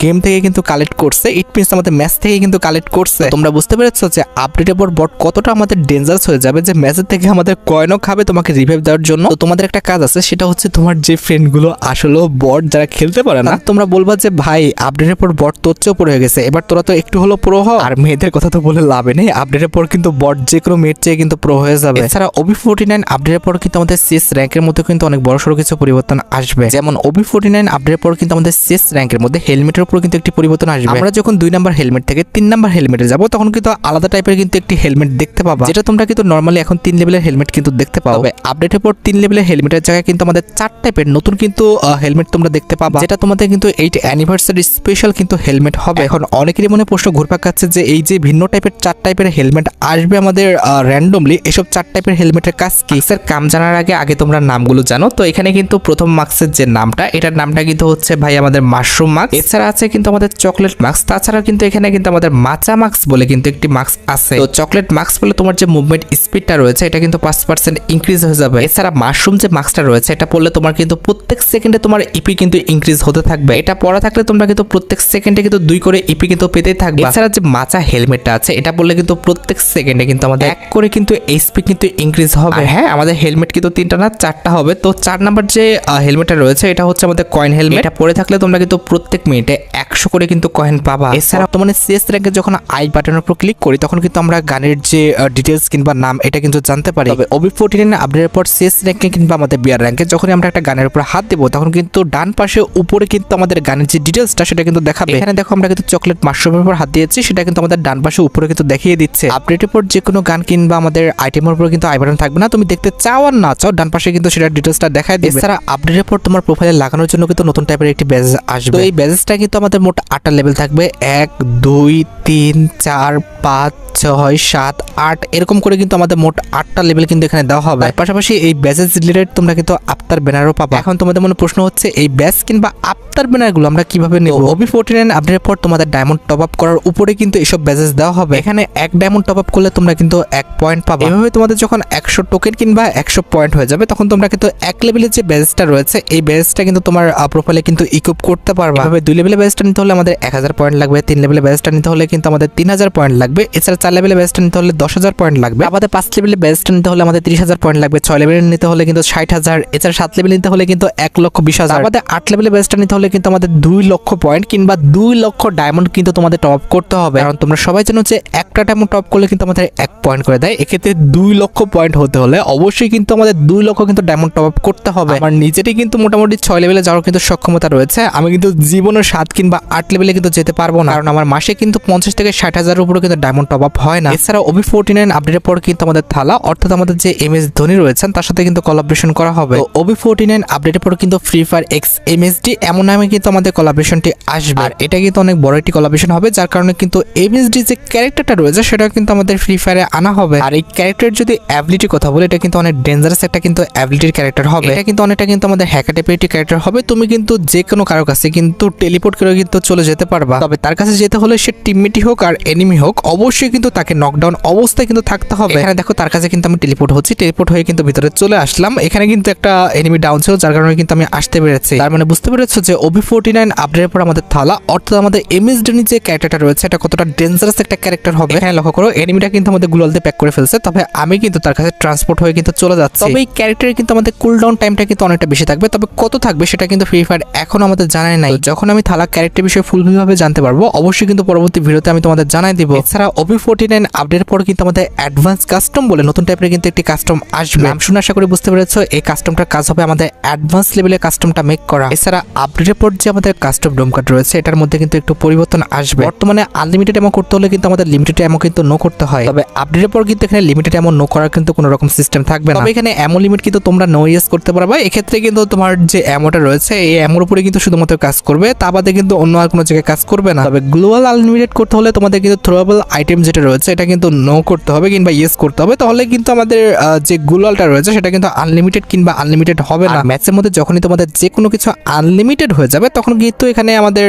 গেম থেকে কিন্তু কালেক্ট করছে, ইট মিনস আমাদের ম্যাচ থেকে কিন্তু কালেক্ট করছে। তোমরা বুঝতে পেরেছো যে আপডেটের পর বট কতটা আমাদের ডেঞ্জারাস হয়ে যাবে, যে ম্যাচের থেকে আমাদের কয়েনও খাবে তোমাকে রিভাইভ দেওয়ার জন্য। তো তোমাদের একটা কাজ আছে, সেটা হচ্ছে তোমার যে ফ্রেন্ডগুলো আসলে বট যারা খেলতে পারে না, তোমরা বলবা যে ভাই আপডেটের পর বট তোর চেয়েও পুরো হয়ে গেছে, এবার তোরা তো একটু হলো প্রো হও। আর মেয়েদের কথা তো বলে লাভে নেই, আপডেটের পর কিন্তু বট যে কোনো মেয়ের চেয়ে কিন্তু প্রো হয়ে যাবে। এছাড়া OB49 আপডেটের পর কিন্তু আমাদের সিএস র্যাঙ্কের মধ্যে কিন্তু অনেক বড় সড়ো কিছু পরিবর্তন আসবে। যেমন OB49 আপডেটের পর কিন্তু আমাদের সিএস র্যাঙ্কের মধ্যে হেলমেটের উপর কিন্তু একটি পরিবর্তন আসবে। আমরা যখন 2 নাম্বার হেলমেট থেকে 3 নাম্বার হেলমেটে যাব তখন কিন্তু আলাদা টাইপের কিন্তু একটি হেলমেট দেখতে পাবা, যেটা তোমরা কিন্তু নরমালি এখন 3 লেভেলের হেলমেট কিন্তু দেখতে পাও। তবে আপডেটের পর 3 লেভেলের হেলমেটের জায়গায় কিন্তু আমাদের 4 টাইপের নতুন কিন্তু হেলমেট তোমরা দেখতে পাবা, যেটা তোমাদের কিন্তু 8 অ্যানিভার্সারি স্পেশাল কিন্তু হেলমেট হবে। এখন অনেকেরই মনে প্রশ্ন ঘুরপাক খাচ্ছে যে এই যে ভিন্ন টাইপের 4 টাইপের হেলমেট আসবে আমাদের র্যান্ডমলি, এসব 4 টাইপের হেলমেটের কাজ কি? স্যার কাম জানার আগে তোমরা নামগুলো জানো। তো এখানে কিন্তু প্রথম মাস্কের যে নামটা, এটার নামটা কিন্তু হচ্ছে ভাই আমাদের মাশরুম মাস্ক। এছাড়া আছে কিন্তু আমাদের চকলেট মাস্ক, তাছাড়া কিন্তু এখানে কিন্তু আমাদের মাচা মাস্ক বলে কিন্তু একটি মাস্ক আছে। তো চকলেট মাস্ক বলে তোমার যে মুভমেন্ট স্পিডটা রয়েছে এটা কিন্তু 5% ইনক্রিজ হয়ে যাবে। এছাড়া মাশরুম যে মাস্কটা রয়েছে এটা পড়লে তোমার কিন্তু প্রত্যেক সেকেন্ডে তোমার ইপি কিন্তু ইনক্রিজ হতে থাকবে। এটা পড়া থাকলে তোমরা কিন্তু প্রত্যেক সেকেন্ডে কিন্তু 2 করে ইপি কিন্তু পেতেই থাকবে। এছাড়া যে মাচা হেলমেটটা আছে এটা পড়লে কিন্তু প্রত্যেক সেকেন্ডে কিন্তু আমাদের 1 করে কিন্তু এইচপি কিন্তু ইনক্রিজ হবে। হ্যাঁ, আমাদের হেলমেট কিন্তু 3টা না 4টা হবে। তো 4 নাম্বার যে হেলমেটটা রয়েছে এটা হচ্ছে আমাদের কয়েন হেলমেট। এটা পরে থাকলে তোমরা কিন্তু প্রত্যেক মিনিটে 100 করে কিন্তু কয়েন পাবা। এছাড়া তোমাদের সিএস র্যাঙ্কে যখন আই বাটনের উপর ক্লিক করি তখন কিন্তু আমরা গানের যে ডিটেইলস কিংবা নাম এটা কিন্তু জানতে পারি। তবে OB49 আপডেটের পর সিএস র্যাঙ্কে কিংবা আমাদের বিআর র্যাঙ্কে যখন আমরা একটা গানের উপর হাত দেবো তখন কিন্তু ডান পাশে উপরে কিন্তু আমাদের গানের যে ডিটেইলসটা সেটা কিন্তু দেখাবে। এখানে দেখো আমরা কিন্তু চকলেট মাশরুমের উপর হাত দিয়েছি, সেটা কিন্তু আমাদের ডান পাশে উপরে কিন্তু দেখিয়ে দিচ্ছে। আপডেটের পর যে কোনো গান কিংবা আমাদের আইটেমের উপর কিন্তু আই বাটন থাকবে না, তুমি দেখতে চাও আর না চাও ডান পাশে কিন্তু সেটা ডিটেইলসটা দেখায় দিবে। এছাড়া আপডেটের পর তোমার প্রোফাইলে লাগানোর জন্য কিন্তু নতুন টাইপের একটি ব্যাজ আসবে। তো এই ব্যাজটা কিন্তু আমাদের মোট 8টা লেভেল থাকবে, 1 2 3 4 5 6 7 8 এরকম করে কিন্তু আমাদের মোট 8টা লেভেল কিন্তু এখানে দেওয়া হবে। পাশাপাশি এই ব্যাচেস রিলেটেড তোমরা কিন্তু আফতার ব্যানারও পাবা। এখন তোমাদের মনে প্রশ্ন হচ্ছে এই ব্যাচ কিংবা আফতার ব্যানারগুলো আমরা কিভাবে নেব? OB49 আপডেটের পর তোমাদের ডায়মন্ড টপ আপ করার উপরে কিন্তু এসব ব্যাচেস দেওয়া হবে। এখানে 1 ডায়মন্ড টপ আপ করলে তোমরা কিন্তু 1 পয়েন্ট পাবে। এভাবে তোমাদের যখন 100 টোকেন কিংবা 100 পয়েন্ট হয়ে যাবে তখন তোমরা কিন্তু 1 লেভেলের যে ব্যাচটা রয়েছে এই ব্যাচটা কিন্তু তোমার প্রোফাইলে কিন্তু ইকুইপ করতে পারবা। এভাবে 2 লেভেলের ব্যাচটা নিতে হলে আমাদের 1000 পয়েন্ট লাগবে, 3 লেভেলের ব্যাচটা নিতে হলে কিন্তু আমাদের 3000 পয়েন্ট লাগবে, এছাড়া 4 লেভেলের ব্যাচটা নিতে হলে 10000 পয়েন্ট লাগবে, আমাদের 5 লেভেলের ব্যাচটা নিতে হলে আমাদের 30000 পয়েন্ট লাগবে, 6 লেভেলের নিতে হলে কিন্তু 60000, এছাড়া 7 লেভেল নিতে হলে কিন্তু 1,20,000, আমাদের 8 লেভেলের ব্যাচটা নিতে হলে কিন্তু আমাদের 2 লক্ষ পয়েন্ট কিংবা 2 লক্ষ ডায়মন্ড কিন্তু তোমাদের টপ আপ করতে হবে। কারণ তোমরা সবাই জানো যে একটা ডায়মন্ড টপ করলে কিন্তু আমাদের 1 পয়েন্ট করে দেয়। এক্ষেত্রে 2 লক্ষ পয়েন্ট হতে হলে অবশ্যই কিন্তু আমাদের 2 লক্ষ কিন্তু ডায়মন্ড টপ আপ করতে হবে। আমার নিজেরই কিন্তু মোটামুটি 6 লেভেলে যাওয়ার কিন্তু সক্ষমতা রয়েছে। আমি কিন্তু জীবনের 7 কিংবা 8 লেভেলে কিন্তু যেতে পারবো না, কারণ আমার মাসে কিন্তু 50 থেকে 60,000 উপরে কিন্তু ডায়মন্ড টপ আপ হয় না। এছাড়া OB49 আপডেটের পর কিন্তু আমাদের থালা অর্থাৎ আমাদের যে MS ধোনি রয়েছেন তার সাথে কিন্তু কোলাবোরেশন করা হবে। তো OB49 আপডেটের পর কিন্তু ফ্রি ফায়ার এক্স MSD এমন নামে কিন্তু আমাদের কোলাবোরেশনটি আসবে, আর এটা কিন্তু অনেক বড় একটি কোলাবোরেশন হবে, যার কারণে কিন্তু MSD যে ক্যারেক্টারটা রয়েছে সেটা কিন্তু আমাদের ফ্রি ফায়ারে আনা হবে। আর এই ক্যারেক্টার যদি অ্যাবিলিটির কথা বলি, এটা কিন্তু অনেক ডেঞ্জারাস একটা কিন্তু অ্যাবিলিটির ক্যারেক্টার হবে। এটা কিন্তু অনেকটা কিন্তু আমাদের হ্যাকার টাইপের একটি ক্যারেক্টার হবে। তুমি কিন্তু যে কোনো কারো কাছে কিন্তু টেলিপোর্ট করে কিন্তু চলে যেতে পারবা। তবে তার কাছে যেতে হলে সে টিমমেটই হোক আর এনিমি হোক অবশ্যই কিন্তু তাকে নকডাউন অবস্থায় কিন্তু থাকতে হবে। এখানে দেখো তার কাছে কিন্তু আমি টেলিপোর্ট হচ্ছি, টেলিপোর্ট হয়ে কিন্তু ভিতরে চলে আসলাম। এখানে কিন্তু একটা এনিমি ডাউন ছিল, যার কারণে কিন্তু আমি আসতে পেরেছি। তার মানে বুঝতে পেরেছো যে OB49 আপডেটের পর আমাদের থালা অর্থাৎ আমাদের MS ধোনি যে ক্যারেক্টারটা রয়েছে এটা কতটা ডেঞ্জারাস একটা ক্যারেক্টার হবে। এখানে লক্ষ্য করো এনিমিটা কিন্তু আমাদের গ্লোয়াল দিয়ে প্যাক করে ফেলছে, তবে আমি কিন্তু তার কাছে ট্রান্সপোর্ট হয়ে কিন্তু চলে যাচ্ছি। তবে এই ক্যারেক্টারে কিন্তু আমাদের কুলডাউন টাইমটা কিন্তু অনেকটা বেশি থাকবে, তবে কত থাকবে সেটা কিন্তু ফ্রি ফায়ার এখনো আমাদের জানাই নাই। যখন আমি থালা ক্যারেক্টার বিষয়ে ফুলভাবে জানতে পারবো অবশ্যই কিন্তু পরবর্তী ভিডিওতে আমি তোমাদের জানাই দিব। এছাড়া OB49 আপডেটের পর কিন্তু আমাদের অ্যাডভান্স কাস্টম বলে নতুন টাইপের কিন্তু একটি কাস্টম আসবে। নাম শুনে আশা করি বুঝতে পেরেছো এই কাস্টমটার কাজ হবে আমাদের অ্যাডভান্স লেভেলের কাস্টমটা মেক করা। এছাড়া আপডেটের পর যে আমাদের কাস্টম ডোম কার্ড রয়েছে এটার মধ্যে কিন্তু একটু পরিবর্তন আসবে। বর্তমানে আনলিমিটেড এমো করতে হলে কিন্তু আমাদের লিমিটেড এমো কিন্তু নো করতে হয়, তবে আপডেটের পর কিন্তু এখানে লিমিটেড এমো নো করার কিন্তু কোনো রকম সিস্টেম থাকবে না। তবে এখানে এমো লিমিট কিন্তু তোমরা নো ইউজ করতে পারবে। এক্ষেত্রে কিন্তু তোমার যে এমোটা রয়েছে এই এমোর উপরে কিন্তু শুধুমাত্র কাজ করবে, তা বাদে কিন্তু অন্য আর কোনো জায়গায় কাজ করবে না। তবে গ্লোবাল আনলিমিটেড করতে হলে তোমাদের কিন্তু থ্রোয়েবল আইটেম যেটা রয়েছে এটা কিন্তু নো করতে হবে কিংবা ইয়েস করতে হবে, তাহলে কিন্তু আমাদের যে গ্লোবালটা রয়েছে সেটা কিন্তু আনলিমিটেড কিংবা আনলিমিটেড হবে না। ম্যাচের মধ্যে যখনই তোমাদের যে কোনো কিছু আনলিমিটেড হয়ে যাবে তখন কিন্তু এখানে আমাদের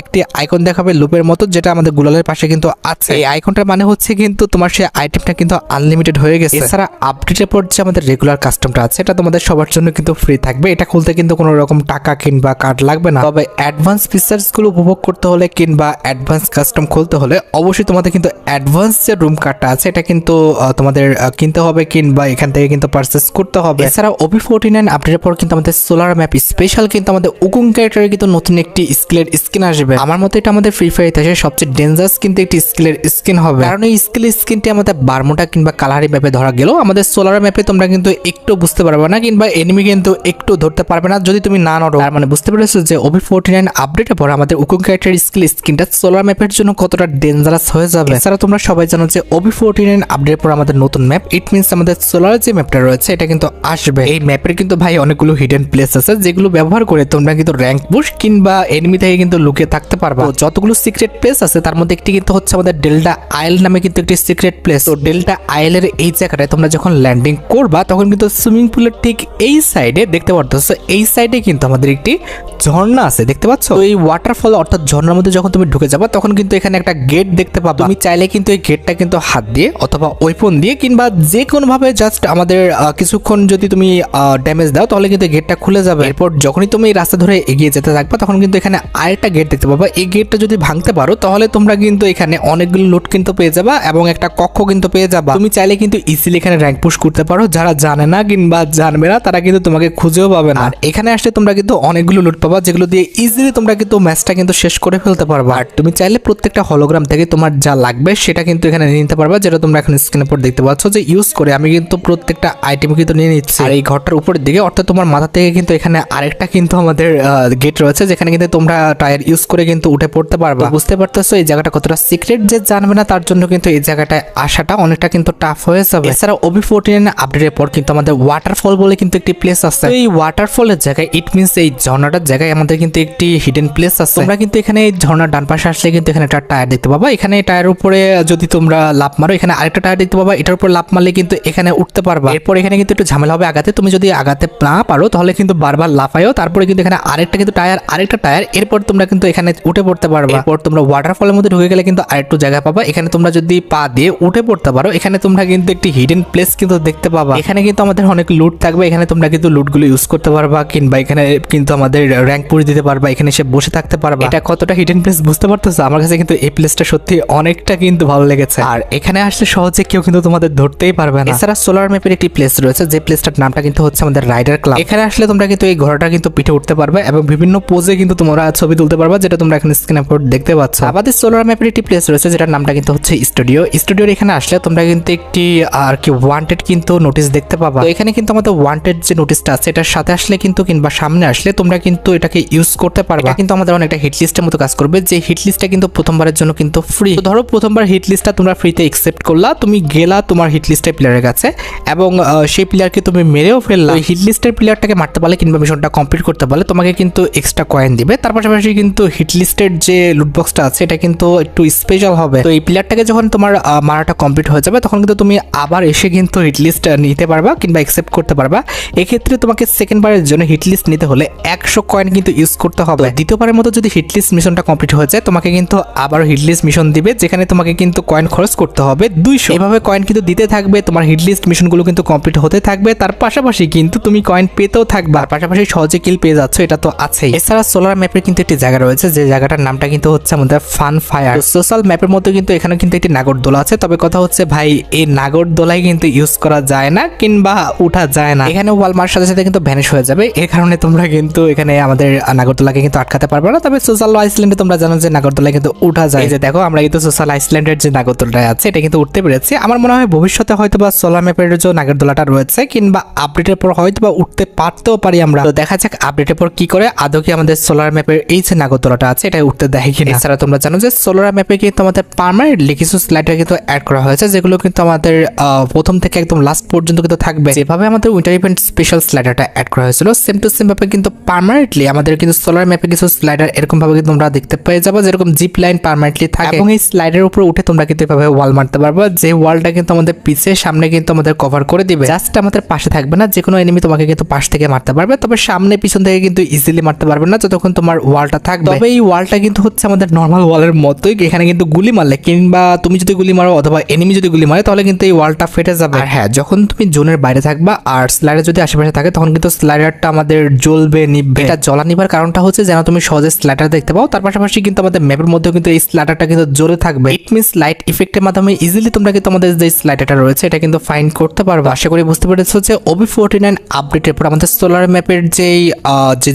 একটি আইকন দেখাবে লুপের মতো, যেটা আমাদের গ্লোবালের পাশে কিন্তু আছে। এই আইকনটার মানে হচ্ছে কিন্তু তোমার সেই আইটেমটা কিন্তু আনলিমিটেড হয়ে গেছে। এছাড়া আপডেটের পর যে আমাদের রেগুলার কাস্টমটা আছে এটা তোমাদের সবার জন্য কিন্তু ফ্রি থাকবে। এটা খুলতে কিন্তু কোনো রকম টাকা কিংবা কার্ড লাগবে না। তবে অ্যাডভান্স ফিচার্স গুলো উপভোগ করতে হলে কিংবা অ্যাডভান্স কাস্টম খুলতে হলে অবশ্যই তোমাদের কিন্তু অ্যাডভান্স যে রুম কার্ডটা আছে এটা কিন্তু তোমাদের কিনতে হবে কিংবা এখান থেকে কিন্তু পারচেস করতে হবে। এছাড়া OB49 আপডেটের পর কিন্তু আমাদের সোলার ম্যাপ স্পেশাল কিন্তু আমাদের উকুং ক্যারেক্টারে কিন্তু নতুন একটি স্কিলের স্কিন আসবে। আমার মতে এটা আমাদের ফ্রি ফায়ার ইতিহাসে সবচেয়ে ডেঞ্জারাস কিন্তু একটি স্কিলের স্কিন হবে, কারণ এই স্কিলের স্কিনটি আমাদের বারমুডা কিংবা কালারি ম্যাপে ধরা গেল আমাদের সোলার ম্যাপে তোমরা কিন্তু একটু বুঝতে পারবে না কিংবা এনিমি কিন্তু একটু ধরতে পারবে না যদি তুমি না নড়ো। তার মানে বুঝতে পেরেছো যে OB49 আপডেটের পর আমাদের উকুং ক্যারেক্টার স্কিনটা সোলার ম্যাপের জন্য কতটা ডেঞ্জারাস হয়ে যাবে। এছাড়া তোমরা সবাই জানো যে OB49 আপডেটের পর আমাদের নতুন ম্যাপ ইট মিনস আমাদের সোলার যে ম্যাপটা রয়েছে এটা কিন্তু আসবে। এই ম্যাপের কিন্তু ভাই অনেকগুলো হিডেন প্লেস আছে যেগুলো ব্যবহার করে তোমরা কিন্তু র্যাঙ্ক পুশ কিংবা এনিমি থেকে কিন্তু লুকিয়ে থাকতে পারবা। তো যতগুলো সিক্রেট প্লেস আছে তার মধ্যে একটি কিন্তু হচ্ছে আমাদের ডেল্টা আইল নামে কিন্তু একটি সিক্রেট প্লেস। তো ডেল্টা আইলের এই জায়গাটায় তোমরা যখন ল্যান্ডিং করবা তখন কিন্তু সুইমিং পুলের ঠিক এই সাইডে দেখতে পারতেছো, এই সাইডে কিন্তু আমাদের একটি ঝর্ণা আছে দেখতে পাচ্ছ। তো এই ওয়াটারফল অর্থাৎ ঝর্ণার মধ্যে যখন তুমি ঢুকে যাবা তখন কিন্তু এখানে একটা গেট দেখতে পাবা। তুমি চাইলে কিন্তু এই গেটটা কিন্তু হাত দিয়ে অথবা ওয়েপন দিয়ে কিংবা যে কোনো ভাবে জাস্ট আমাদের কিছুক্ষণ যদি তুমি ড্যামেজ দাও তাহলে কিন্তু গেটটা খুলে যাবে। এরপর যখনই তুমি এই রাস্তা ধরে এগিয়ে যেতে থাকবা তখন কিন্তু এখানে আরেকটা গেট দেখতে পাবা। এই গেটটা যদি ভাঙতে পারো তাহলে তোমরা কিন্তু এখানে অনেকগুলো লুট কিন্তু পেয়ে যাবা এবং একটা কক্ষ কিন্তু পেয়ে যাবা। তুমি চাইলে কিন্তু ইজিলি এখানে র্যাঙ্ক পুশ করতে পারো। যারা জানে না কিংবা জানবে না তারা কিন্তু তোমাকে খুঁজেও পাবে না। আর এখানে আসলে তোমরা কিন্তু অনেকগুলো লুট পাবা যেগুলো দিয়ে ইজিলি তোমরা কিন্তু ম্যাচটা কিন্তু শেষ করে ফেলতে পারবা। আর তুমি চাইলে প্রত্যেকটা হলোগ্রাম থেকে তোমার যা লাগবে সেটা কিন্তু এখানে নিয়ে নিতে পারবা, যেটা তোমরা এখন স্ক্রিনের উপর দেখতে পাচ্ছ যে ইউজ করে আমি কিন্তু প্রত্যেকটা আইটেম কিন্তু নিয়ে নিচ্ছি। আর এই ঘরটার উপরের দিকে অর্থাৎ তোমার মাথা থেকে কিন্তু এখানে আরেকটা কিন্তু আমাদের গেট রয়েছে যেখানে কিন্তু তোমরা টায়ার ইউজ করে কিন্তু উঠে পড়তে পারবা। বুঝতে পারতেছো এই জায়গাটা কতটা সিক্রেট, যে জানবে না তার জন্য কিন্তু এই জায়গাটায় আসাটা অনেকটা কিন্তু টাফ হয়ে যাবে। এছাড়া OB49 আপডেটের পর কিন্তু আমাদের ওয়াটারফল বলে কিন্তু একটি প্লেস আছে। এই ওয়াটারফলের জায়গায় ইট মিনস এই ঝর্ণাটার জায়গায় আমাদের কিন্তু একটি হিডেন প্লেস আছে। তোমরা কিন্তু এখানে এই ঝর্ণার ডান পাশে আসলে কিন্তু এখানে একটা টায়ার দেখতে পাবা। এখানে টায়ারের উপরে যদি তোমরা লাফ মারো এখানে আরেকটা টায়ার দেখতে পাবা, এটার উপর লাফ মারলে কিন্তু এখানে উঠতে পারবা। এরপর এখানে কিন্তু একটু ঝামেলা হবে আগাতে, তুমি যদি আগাতে না পারো তাহলে কিন্তু বারবার লাফায়ও, তারপরে কিন্তু এখানে আরেকটা কিন্তু টায়ার, আরেকটা টায়ার, এরপর তোমরা কিন্তু এখানে উঠে পড়তে পারবা। এরপর তোমরা ওয়াটারফলের মধ্যে ঢুকে গেলে কিন্তু আরেকটু জায়গা পাবা, এখানে তোমরা যদি পা দিয়ে উঠে পড়তে পারো এখানে তোমরা কিন্তু একটি হিডেন প্লেস কিন্তু দেখতে পাবা। এখানে কিন্তু আমাদের অনেক লুট থাকবে, এখানে তোমরা কিন্তু লুটগুলো ইউজ করতে পারবা, কিংবা এখানে কিন্তু আমাদের র্যাঙ্ক পুশ দিতে পারবা, এখানে এসে বসে থাকতে পারবা। এটা কতটা হিডেন প্লেস বুঝতে পারতেছো? আমার কাছে কিন্তু এই প্লেসটা সত্যি অনেকটা কিন্তু ভালো লেগেছে, আর এখানে আসলে সহজে কেউ কিন্তু তোমাদের ধরতেই পারবে না। এছাড়া সোলার ম্যাপের একটি প্লেস রয়েছে, যে প্লেসটার নামটা কিন্তু হচ্ছে আমাদের রাইডার ক্লাব। এখানে আসলে তোমরা কিন্তু এই ঘোড়াটা কিন্তু পিঠে উঠতে পারবে এবং বিভিন্ন পোজে কিন্তু তোমরা ছবি তুলতে পারবা, যেটা তোমরা এখানে স্ক্রিনে দেখতে পাচ্ছ। আমাদের সোলার ম্যাপের একটি প্লেস রয়েছে যেটার নামটা কিন্তু হচ্ছে স্টুডিও। স্টুডিওর এখানে আসলে তোমরা কিন্তু একটি আর কি ওয়ান্টেড কিন্তু নোটিশ দেখতে পাবা। তো এখানে কিন্তু আমাদের ওয়ান্টেড যে নোটিশটা আছে এটার সাথে আসলে কিন্তু কিংবা সামনে আসলে তোমরা কিন্তু এটাকে ইউজ করতে পারবা। কিন্তু আমাদের অনেকটা হিট লিস্টের মতো কাজ করবে, যে হিট লিস্টটা কিন্তু প্রথমবারের জন্য কিন্তু ফ্রি। তো ধরো প্রথমবার হিট লিস্টটা তোমরা ফ্রিতে অ্যাকসেপ্ট করলা, তুমি গেলা তোমার হিট লিস্টের প্লেয়ারের কাছে এবং সেই প্লেয়ারকে তুমি মেরেও ফেললা। ওই হিট লিস্টের প্লেয়ারটাকে মারতে পারলে কিংবা মিশনটা কমপ্লিট করতে পারলে তোমাকে কিন্তু এক্সট্রা কয়েন দিবে। তার পাশাপাশি কিন্তু হিট লিস্টের যে লুট বক্সটা আছে এটা কিন্তু একটু স্পেশাল হবে। তো এই প্লেয়ারটাকে যখন তোমার মারাটা কমপ্লিট হয়ে যাবে তখন কিন্তু তুমি আবার এসে কিন্তু হিট লিস্ট নিতে পারবা কিংবা অ্যাকসেপ্ট করতে পারবা। এক্ষেত্রে তোমাকে সেকেন্ড বারের জন্য হিট লিস্ট নিতে হলে 100 কয়েন কিন্তু ইউজ করতে হবে। দ্বিতীয়বারের মতো যদি হিট লিস্ট মিশনটা কমপ্লিট হয়ে যায় তোমাকে কিন্তু আবার হিট লিস্ট মিশন দিবে, যেখানে তোমাকে কিন্তু কয়েন খরচ করতে হবে 200। এভাবে কয়েন কিন্তু দিতে থাকবে, তোমার হিট লিস্ট মিশনগুলো কিন্তু কমপ্লিট হতে থাকবে, তার পাশাপাশি কিন্তু তুমি কয়েন পেতেও থাকবে, আর পাশাপাশি সহজে কিল পেয়ে যাচ্ছ, এটা তো আছেই। এছাড়া সোলার ম্যাপের কিন্তু একটি জায়গা রয়েছে, যে জায়গাটার নামটা কিন্তু হচ্ছে আমাদের ফান ফায়ার। সোশ্যাল ম্যাপের মধ্যে কিন্তু এখানে কিন্তু একটি নাগরদোলা আছে, তবে কথা হচ্ছে ভাই এই নাগরদোলাই কিন্তু ইউজ করা যায় না কিংবা উঠা যায় না, এখানে ওয়ালমার সাথে সাথে কিন্তু ভ্যানিশ হয়ে যাবে। এর কারণে তোমরা কিন্তু এখানে আমাদের নাগরদোলাকে কিন্তু আটকাতে পারবে না। তবে সোশ্যাল আইসল্যান্ডে তোমরা জানো যে নাগরদোলা কিন্তু উঠা যায়। এই যে দেখো আমরা কিন্তু সোশ্যাল আইসল্যান্ডের যে নাগরদোলাটা আছে এটা কিন্তু উঠতে পেরেছি। আমার মনে হয় ভবিষ্যতে হয়তো বা সোলার ম্যাপের যে নাগরদোলাটা রয়েছে কিংবা আপডেটের পর হয়তো বা উঠতে পারতেও পারি আমরা। তো দেখা যাক আপডেটের পর কি করে আদৌ কি আমাদের সোলার ম্যাপের এই যে নাগরদোলাটা আছে এটা উঠতে দেয় কিনা। এছাড়া তোমরা জানো যে সোলার ম্যাপে কিন্তু আমাদের পার্মানেন্টলি কিছু স্লাইডার কিন্তু অ্যাড করা হয়েছে, যেগুলো কিন্তু আমাদের প্রথম থেকে একদম লাস্ট পর্যন্ত কিন্তু থাকবে। যেভাবে আমাদের উইন্টার ইভেন্ট স্পেশাল স্লাইডারটা অ্যাড করা হয়েছিল সেম টু সেম ভাবে কিন্তু পার্মানেন্টলি আমাদের কিন্তু সোলার ম্যাপে কিছু স্লাইডার এরকম ভাবে কিন্তু তোমরা দেখতে পেয়ে যাবে, যেরকম জিপ লাইন পার্মানেন্টলি থাকে এবং এই স্লাইডের উপরে উঠে তোমরা কিন্তু এভাবে ওয়াল মারতে পারবে, যে ওয়ালটা কিন্তু আমাদের পিছে সামনে কিন্তু আমাদের কভার করে দিবে। জাস্ট আমাদের পাশে থাকবে না, যে কোনো এনিমি তোমাকে কিন্তু পাশ থেকে মারতে পারবে, তবে সামনে পিছন থেকে কিন্তু ইজিলি মারতে পারবে না যতক্ষণ তোমার ওয়ালটা থাকবে। তবে এই ওয়ালটা কিন্তু হচ্ছে আমাদের নর্মাল ওয়ালের মতোই, এখানে কিন্তু গুলি মারলে কিংবা তুমি যদি গুলি মারো অথবা এনিমি যদি গুলি মারে তাহলে কিন্তু এই ওয়ালটা ফেটে যাবে। আর হ্যাঁ, যখন তুমি জোনের বাইরে থাকবা আর স্লাইডার যদি আশেপাশে থাকে তখন কিন্তু স্লাইডারটা আমাদের জ্বলবে নিভবে। এটা জ্বলা নিবার কারণটা হচ্ছে যেন তুমি সহজে স্লাইডার দেখতে পাও, তার পাশাপাশি কিন্তু আমাদের ম্যাপের মধ্যে কিন্তু এই স্লাইডারটা কিন্তু জ্বলে থাকবে। ইট মিনস লাইট ইফেক্টের মাধ্যমে ইজিলি তোমরা কিন্তু আমাদের যে স্লাইডারটা রয়েছে এটা কিন্তু ফাইন্ড করতে পারবে। আশা করি বুঝতে পেরেছো যে OB49 আপডেটের পর আমাদের সোলার ম্যাপের যে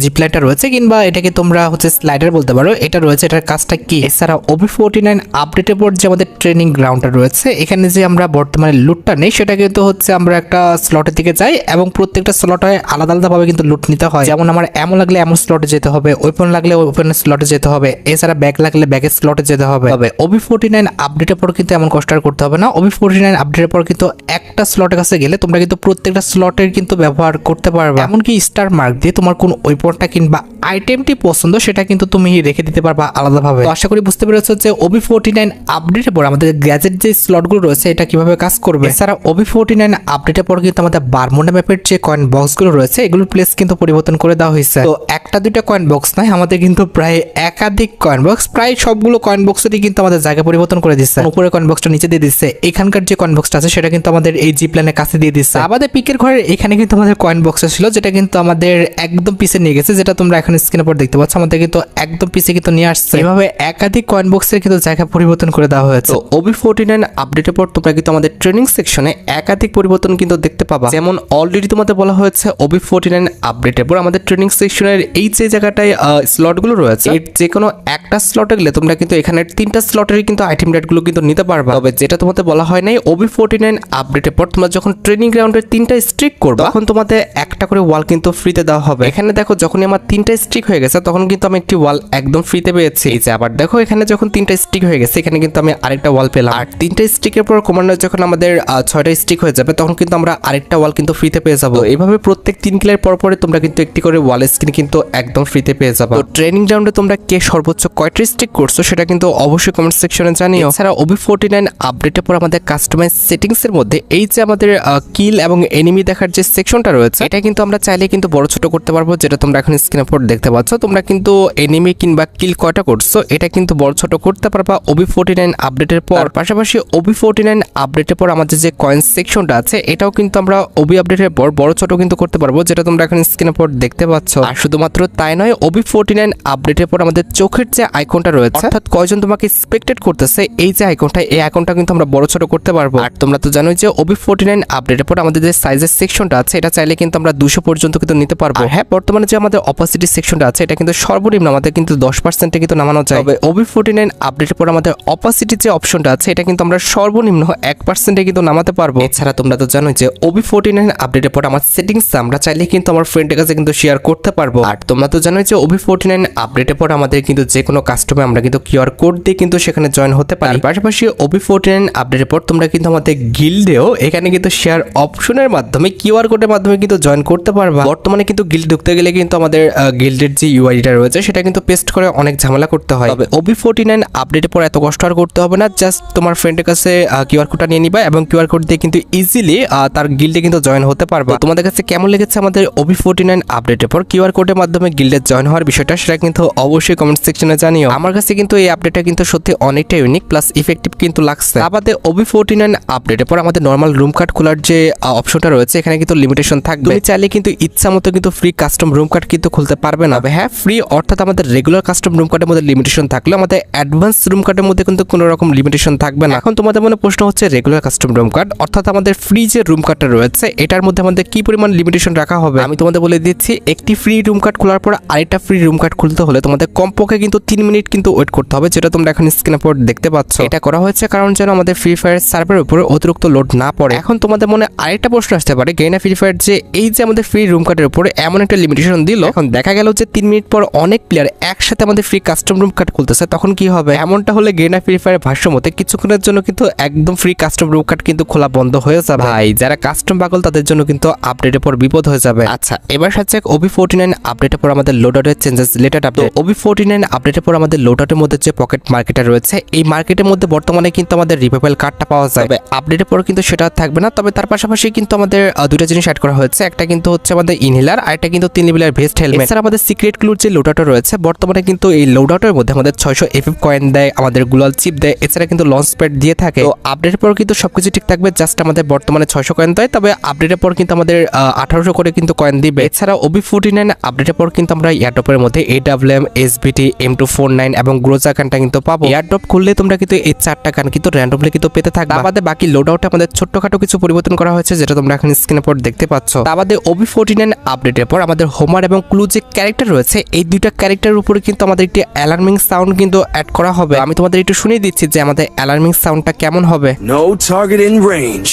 জিপলাইনটা রয়েছে কিংবা এটাকে তোমরা হচ্ছে স্লাইডার বলতে পারো, এটা রয়েছে, এটার কাজটা কি। এছাড়া OB49 আপডেটের পর যে আমাদের ট্রেনিং গ্রাউন্ডটা রয়েছে এখানে যে আমরা বর্তমানে লুটটা নেই সেটা কিন্তু হচ্ছে আমরা একটা স্লটের দিকে যাই এবং প্রত্যেকটা স্লটে আলাদা আলাদা ভাবে কিন্তু লুট নিতে হয়। যেমন আমার এমন লাগলে এমন স্লটে যেতে হবে, ওয়েপন লাগলে ওয়েপনের স্লটে যেতে হবে, এছাড়া ব্যাগ লাগলে ব্যাগের স্লটে যেতে হবে। তবে OB49 আপডেটের পর কিন্তু এমন কষ্ট আর করতে হবে না। OB49 আপডেটের পর কিন্তু একটা স্লটের কাছে গেলে তোমরা কিন্তু প্রত্যেকটা স্লটের কিন্তু ব্যবহার করতে পারবে। এমনকি স্টার মার্ক দিয়ে তোমার কোন ওয়েপনটা কিংবা আইটেমটি পছন্দ সেটা কিন্তু তুমি রেখে দিতে পারবা আলাদাভাবে। আশা করি বুঝতে পেরেছো যে OB49 আপডেটের পর আমাদের গ্যাজেট যে স্লটগুলো রয়েছে এটা কিভাবে কাজ করবে। এছাড়া OB49 আপডেটের পর কিন্তু আমাদের বারমুন্ডা ম্যাপের যে কয়েন বক্সগুলো রয়েছে এগুলোর প্লেস কিন্তু পরিবর্তন করে দেওয়া হয়েছে। তো একটা দুইটা কয়েন বক্স নয়, আমাদের কিন্তু প্রায় একাধিক কয়েন বক্স, প্রায় সবগুলো কয়েন বক্সেরই কিন্তু আমাদের জায়গা পরিবর্তন করে দিচ্ছে। উপরে কয়েন বক্সটা নিচে দিয়ে দিচ্ছে, এখানকার যে কয়েন বক্সটা আছে সেটা কিন্তু আমাদের এই জিপ লাইনের কাছে দিয়ে দিচ্ছে। আমাদের পিকের ঘরের এখানে কিন্তু আমাদের কয়েন বক্স ছিল যেটা কিন্তু আমাদের একদম পিছে নিয়ে গেছে, যেটা তোমরা এখন স্ক্রিনের উপর দেখতে পাচ্ছ আমাদের কিন্তু একদম পিছে কিন্তু নিয়ে আসছে। এভাবে একাধিক কয়েন বক্সের কিন্তু জায়গা পরিবর্তন করে দেওয়া হয়েছে। OB49 আপডেটের পর তোমরা কিন্তু আমাদের ট্রেনিং সেকশনে একাধিক পরিবর্তন কিন্তু দেখতে পাবা। যেমন অলরেডি তোমাদের বলা হয়েছে OB49 আপডেটের পর আমাদের ট্রেনিং সেকশনের এই যে জায়গাটায় স্লটগুলো রয়েছে এর যে কোনো একটা স্লটে গেলে তোমরা কিন্তু এখানে 3টা স্লটেরই কিন্তু আইটেম রেটগুলো কিন্তু নিতে পারবা। তবে যেটা তোমাদের বলা হয় নাই, OB49 আপডেটের পর তোমরা যখন ট্রেনিং গ্রাউন্ডের 3টা স্ট্রিক করবে তখন তোমাদের একটা করে ওয়াল কিন্তু ফ্রিতে দেওয়া হবে। এখানে দেখো যখনই আমার 3টা স্ট্রিক হয়ে গেছে তখন কিন্তু আমি একটি ওয়াল একদম ফ্রিতে পেয়েছি। এই যে আবার দেখো এখানে যখন 3টা স্ট্রিক হয়ে গেছে এখানে কিন্তু আমি আরেকটা ওয়াল পেলাম। আর 3টা স্ট্রিকের পর কমান্ডার যখন আমাদের 6টা স্ট্রিক হয়ে যাবে তখন কিন্তু আমরা আরেকটা ওয়াল কিন্তু ফ্রিতে পেয়ে যাবো। এইভাবে প্রত্যেক 3 কিলের পর পরে তোমরা কিন্তু একটি করে ওয়াল স্ক্রিন কিন্তু একদম ফ্রিতে পেয়ে যাবে। তো ট্রেনিং গ্রাউন্ডে তোমরা কে সর্বোচ্চ কয়টা স্ট্রিক করছো সেটা কিন্তু অবশ্যই কমেন্ট সেকশনে জানিও। এছাড়া OB49 আপডেটের পর আমাদের কাস্টমাইজ সেটিংস এর মধ্যে এই যে আমাদের কিল এবং এনিমি দেখার যে সেকশনটা রয়েছে এটা কিন্তু আমরা চাইলে কিন্তু বড় ছোট করতে পারবো, যেটা তোমরা এখন স্ক্রিনে পর দেখতে পাচ্ছ। তোমরা কিন্তু এনিমি কিংবা কিল কয়টা করছো এটা কিন্তু বড় ছোট করতে পারবা OB49 আপডেটের পর। পাশাপাশি OB49 আপডেটের পর আমাদের যে কয়েন সেকশনটা আছে এটাও কিন্তু আমরা OB আপডেটের পর বড় ছোট কিন্তু করতে পারবো, যেটা তোমরা এখন স্ক্রিনে পর দেখতে পাচ্ছ। আর শুধুমাত্র তাই নয়, OB49 আপডেটের পর আমাদের চোখের যে আইকনটা রয়েছে অর্থাৎ কয়জন তোমাকে এক্সপেক্টেড করতেছে এই যে আইকনটা, এই আইকনটা কিন্তু আমরা বড় ছোট করতে পারবো। আর তোমরা তো জানোই যে OB49 আপডেটের পর আমাদের যে সাইজের সেকশনটা আছে এটা চাইলে কিন্তু আমরা 200 পর্যন্ত কিন্তু নিতে পারবো। হ্যাঁ, বর্তমানে যে আমাদের অপাসিটি সেকশনটা আছে এটা কিন্তু সর্বনিম্ন আমাদের কিন্তু 10% কিন্তু নামানো যায়। তবে OB49 আপডেটের পর আমাদের অপাসিটি যে অপশনটা আছে এটা কিন্তু আমরা সর্বনিম্ন 1% কিন্তু নামাতে পারবো। এছাড়া তোমরা তো জানোই যে OB49 আপডেটের পর আমার সেটিংস আমরা চাইলে কিন্তু আমার ফ্রেন্ডের কাছে কিন্তু শেয়ার করতে পারবো। আর তোমরা তো জানোই যে OB49 আপডেটের পর আমাদের কিন্তু যে কোনো কাস্টমে আমরা কিন্তু কিউআর কোড দিয়ে কিন্তু সেখানে জয়েন হতে পারি। পাশাপাশি OB49 আপডেটের পর তোমরা কিন্তু আমাদের গিল্ডেও এখানে কিন্তু শেয়ার অপশনের মাধ্যমে কিউআর কোডের মাধ্যমে কিন্তু জয়েন করতে পারবা। বর্তমানে কিন্তু গিল্ড ঢুকতে গেলে কিন্তু আমাদের গিল্ডের যে ইউআইডিটা রয়েছে সেটা কিন্তু পেস্ট করে অনেক ঝামেলা করতে হয়। তবে OB49 আপডেটের পর এত কষ্ট আর করতে হবে না, জাস্ট তোমার ফ্রেন্ডের কাছে কিউআর কোডটা নিয়ে নিবা এবং কিউআর কোড দিয়ে কিন্তু ইজিলি তার গিল্ডে কিন্তু জয়েন হতে পারবা। তোমাদের কাছে কেমন লেগেছে আমাদের OB49 আপডেটের পর কিউআর কোডের মাধ্যমে গিল্ডে জয়েন হওয়ার বিষয়টা, সেটা কিন্তু অবশ্যই কমেন্ট সেকশনে জানিও। আমার কাছে কিন্তু এই আপডেটটা কিন্তু সত্যি অনেকটা ইউনিক প্লাস ইফেক্টিভ কিন্তু লাগছে। আমাদের OB49 আপডেটের পর আমাদের নরমাল রুম কার্ড খোলার যে অপশনটা রয়েছে এখানে কিন্তু লিমিটেশন থাকবে। তুমি চাইলে কিন্তু ইচ্ছা মতো কিন্তু ফ্রি কাস্টম রুম কার্ড কিন্তু খুলতে পারবে না। হ্যাঁ, ফ্রি অর্থাৎ আমাদের রেগুলার কাস্টম রুম কার্ডের মধ্যে লিমিটেশন থাকলে আমাদের অ্যাডভান্স রুম কার্ডের মধ্যে কিন্তু কোনো রকম লিমিটেশন থাকবে না। এখন তোমাদের মনে প্রশ্ন হচ্ছে রেগুলার কাস্টম রুম কার্ড অর্থাৎ আমাদের ফ্রি যে রুম কার্ডটা রয়েছে এটার মধ্যে আমাদের কি পরিমাণ লিমিটেশন রাখা হবে। আমি তোমাদের বলে দিচ্ছি, একটি ফ্রি রুম কার্ড খোলার পর আরেকটা ফ্রি রুম কার্ড খুলতে হলে তোমাদের কমপক্ষে কিন্তু 3 মিনিট কিন্তু ওয়েট করতে হবে, যেটা তোমরা এখন স্ক্রিনে পর দেখতে পাচ্ছ। এটা করা হয়েছে কারণ যেন আমাদের ফ্রি ফায়ার সার্ভারের উপরে অতিরিক্ত লোড না পড়ে। এখন তোমাদের মনে আরেকটা প্রশ্ন আসতে পারে, গেইনা ফ্রি ফায়ার যে এই যে আমাদের ফ্রি রুম কার্ডের উপরে এমন একটা লিমিটেশন দিল, এখন দেখা গেল যে 3 মিনিট পর অনেক প্লেয়ার একসাথে আমাদের ফ্রি কাস্টম রুম কার্ড খুলতেছে, তখন কি হবে? এমনটা হলে গেইনা ফ্রি ফায়ার ভাষ্য মতে কিছুক্ষণের জন্য কিন্তু একদম ফ্রি কাস্টম রুম কার্ড কিন্তু খোলা বন্ধ হয়ে যাবে। ভাই, যারা কাস্টম পাগল তাদের জন্য কিন্তু আপডেটের পর বিপদ হয়ে যাবে। আচ্ছা, এবার হচ্ছে OB49 আপডেটের পর আমাদের লোডআউটের চেঞ্জেস রিলেটেড আপডেট। OB49 আপডেটের পর আমাদের লোডআউটের মধ্যে যে পকেট মার্কেটটা রয়েছে এই মার্কেটের মধ্যে বর্তমানে কিন্তু আমাদের রিভাইভাল কার্ডটা পাওয়া যায়। তবে আপডেটের পর কিন্তু সেটা থাকবে না। তবে তার পাশাপাশি কিন্তু আমাদের দুটো জিনিস অ্যাড করা হয়েছে, একটা কিন্তু হচ্ছে আমাদের ইনহেলার আর একটা কিন্তু 3 লেভেলের ভেস্ট হেলমেট। এছাড়া আমাদের সিক্রেট ক্লুর যে লোডআউট রয়েছে বর্তমানে কিন্তু এই লোডআউটের মধ্যে আমাদের 600 FF কয়েন দেয়, আমাদের গ্লোয়াল চিপ দেয়, এছাড়া কিন্তু লঞ্চ প্যাড দিয়ে থাকে। তো আপডেটের পর কিন্তু সবকিছু ঠিক থাকবে, জাস্ট আমাদের বর্তমানে 600 কয়েন দেয়, তবে আপডেটের পর কিন্তু আমাদের 1800 করে কিন্তু কয়েন দিবে। এছাড়া OB49 আপডেটের পর কিন্তু আমরা এয়ারড্রপের মধ্যে AWM, SBT, M249 এবং গ্রোজা গানটা কিন্তু পাবো। এয়ারড্রপ খুললে তোমরা কিন্তু এই 4টা গান কিন্তু র্যান্ডমলি কিন্তু পেতে থাকবে। আমাদের বাকি লোডআউটে আমাদের ছোটখাটো কিছু পরিবর্তন করা হয়েছে, যেটা তোমরা এখন স্ক্রিনে পর দেখতে পাচ্ছ। আমাদের OB49 আপডেটের পর আমাদের হোমার এবং ক্লু যে ক্যারেক্টার রয়েছে এই দুইটা ক্যারেক্টারের উপরে কিন্তু আমাদের একটি অ্যালার্মিং সাউন্ড কিন্তু অ্যাড করা হবে। আমি তোমাদের একটু শুনিয়ে দিচ্ছি যে আমাদের অ্যালার্মিং সাউন্ডটা কেমন হবে। No target in range.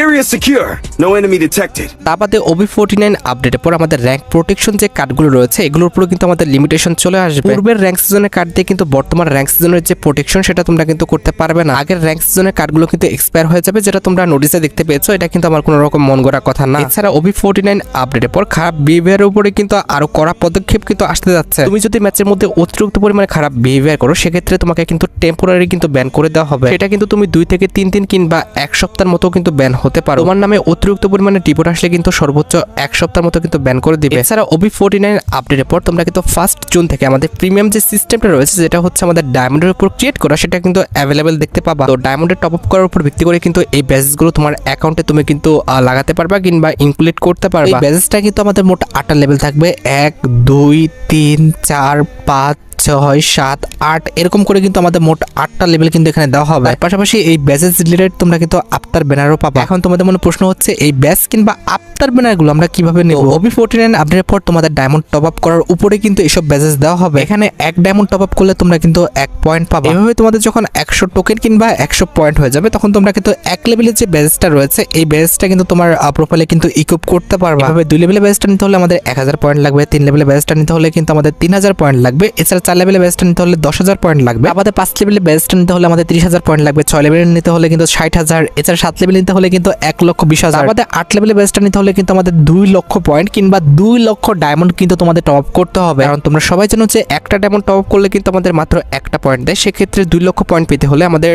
Area secure. No enemy detected. তারপরে OB49 আপডেটের পর আমাদের র্যাঙ্ক প্রোটেকশন যে কার্ডগুলো রয়েছে এগুলোর উপরে কিন্তু আমাদের লিমিটেশন চলে আসবে। পূর্বের র্যাঙ্ক সিজনের কার্ড দিয়ে কিন্তু বর্তমান র্যাঙ্ক সিজনের যে প্রোটেকশন সেটা তোমরা কিন্তু করতে পারবে না। আগের র্যাঙ্ক সিজনের কার্ডগুলো কিন্তু এক্সপায়ার হয়ে যাবে, যেটা তোমরা নোটিসে দেখতে পেয়েছো। এটা কিন্তু আমার কোনো রকম মন গড়া কথা না। এছাড়া OB49 আপডেটের পর খারাপ বিহেভিয়ারের উপরে কিন্তু আরো কড়া পদক্ষেপ কিন্তু আসতে যাচ্ছে। তুমি যদি ম্যাচের মধ্যে অতিরিক্ত পরিমাণে খারাপ বিহেভিয়ার করো সেক্ষেত্রে তোমাকে কিন্তু টেম্পোরারি কিন্তু ব্যান করে দেওয়া হবে। সেটা কিন্তু তুমি 2 থেকে 3 দিন কিংবা 1 সপ্তাহের মতো কিন্তু ব্যান হতে পারো। তোমার নামে অতিরিক্ত পরিমাণে রিপোর্ট আসলে কিন্তু সর্বোচ্চ 1 সপ্তাহের মতো কিন্তু ব্যান করে দিবে। এছাড়া OB49 আপডেটের পর তোমরা কিন্তু 1 জুন থেকে আমাদের প্রিমিয়াম যে সিস্টেমটা রয়েছে যেটা হচ্ছে আমাদের ডায়মন্ডের উপর ক্রিয়েট করা সেটা কিন্তু অ্যাভেলেবেল দেখতে পাবা। তো ডায়মন্ডের টপ আপ করার উপর ভিত্তি করে কিন্তু এই ব্যাজেসগুলো তোমার অ্যাকাউন্টে তুমি কিন্তু লাগাতে পারবা কিংবা ইনক্লুড করতে পারবা। এই ব্যাজেসটা কিন্তু আমাদের মোট 8টা লেভেল থাকবে, 1 2 3 4 5 6 7 8 এরকম করে কিন্তু আমাদের মোট 8টা লেভেল কিন্তু এখানে দেওয়া হবে। পাশাপাশি এই ব্যাজেস রিলেটেড তোমরা কিন্তু আফতার ব্যানারও পাবা। এখন তোমাদের মনে প্রশ্ন হচ্ছে এই ব্যাজ কিংবা আফতার ব্যানারগুলো আমরা কিভাবে নেব? OB49 আপডেটের পর তোমাদের ডায়মন্ড টপ আপ করার উপরে কিন্তু এইসব ব্যাজেস দেওয়া হবে। এখানে 1 ডায়মন্ড টপ আপ করলে তোমরা কিন্তু 1 পয়েন্ট পাবা। এভাবে তোমাদের যখন 100 টোকেন কিংবা 100 পয়েন্ট হয়ে যাবে তখন তোমরা কিন্তু 1 লেভেলের যে ব্যাজটা রয়েছে এই ব্যাজটা কিন্তু তোমার প্রোফাইলে কিন্তু ইকুইপ করতে পারবা। এভাবে 2 লেভেলের ব্যাজটা নিতে হলে আমাদের 1000 পয়েন্ট লাগবে, 3 লেভেলের ব্যাজটা নিতে হলে কিন্তু আমাদের 3000 পয়েন্ট লাগবে, এছাড়া 4 লেভেলের বেস্ট নিতে হলে 10,000 পয়েন্ট লাগবে। আমাদের 5 লেভেলের বেস্ট নিতে হলে আমাদের 30,000 পয়েন্ট লাগবে। 6 লেভেলের নিতে হলে কিন্তু 60,000। এছাড়া 7 লেভেল নিতে হলে কিন্তু 1,20,000। আমাদের 8 লেভেলের বেস্ট নিতে হলে কিন্তু আমাদের 2 লক্ষ পয়েন্ট কিংবা 2 লক্ষ ডায়মন্ড কিন্তু তোমাদের টপ আপ করতে হবে। কারণ তোমরা সবাই জানো যে একটা ডায়মন্ড টপ আপ করলে কিন্তু আমাদের মাত্র একটা পয়েন্ট দেয়। সেক্ষেত্রে 2 লক্ষ পয়েন্ট পেতে হলে আমাদের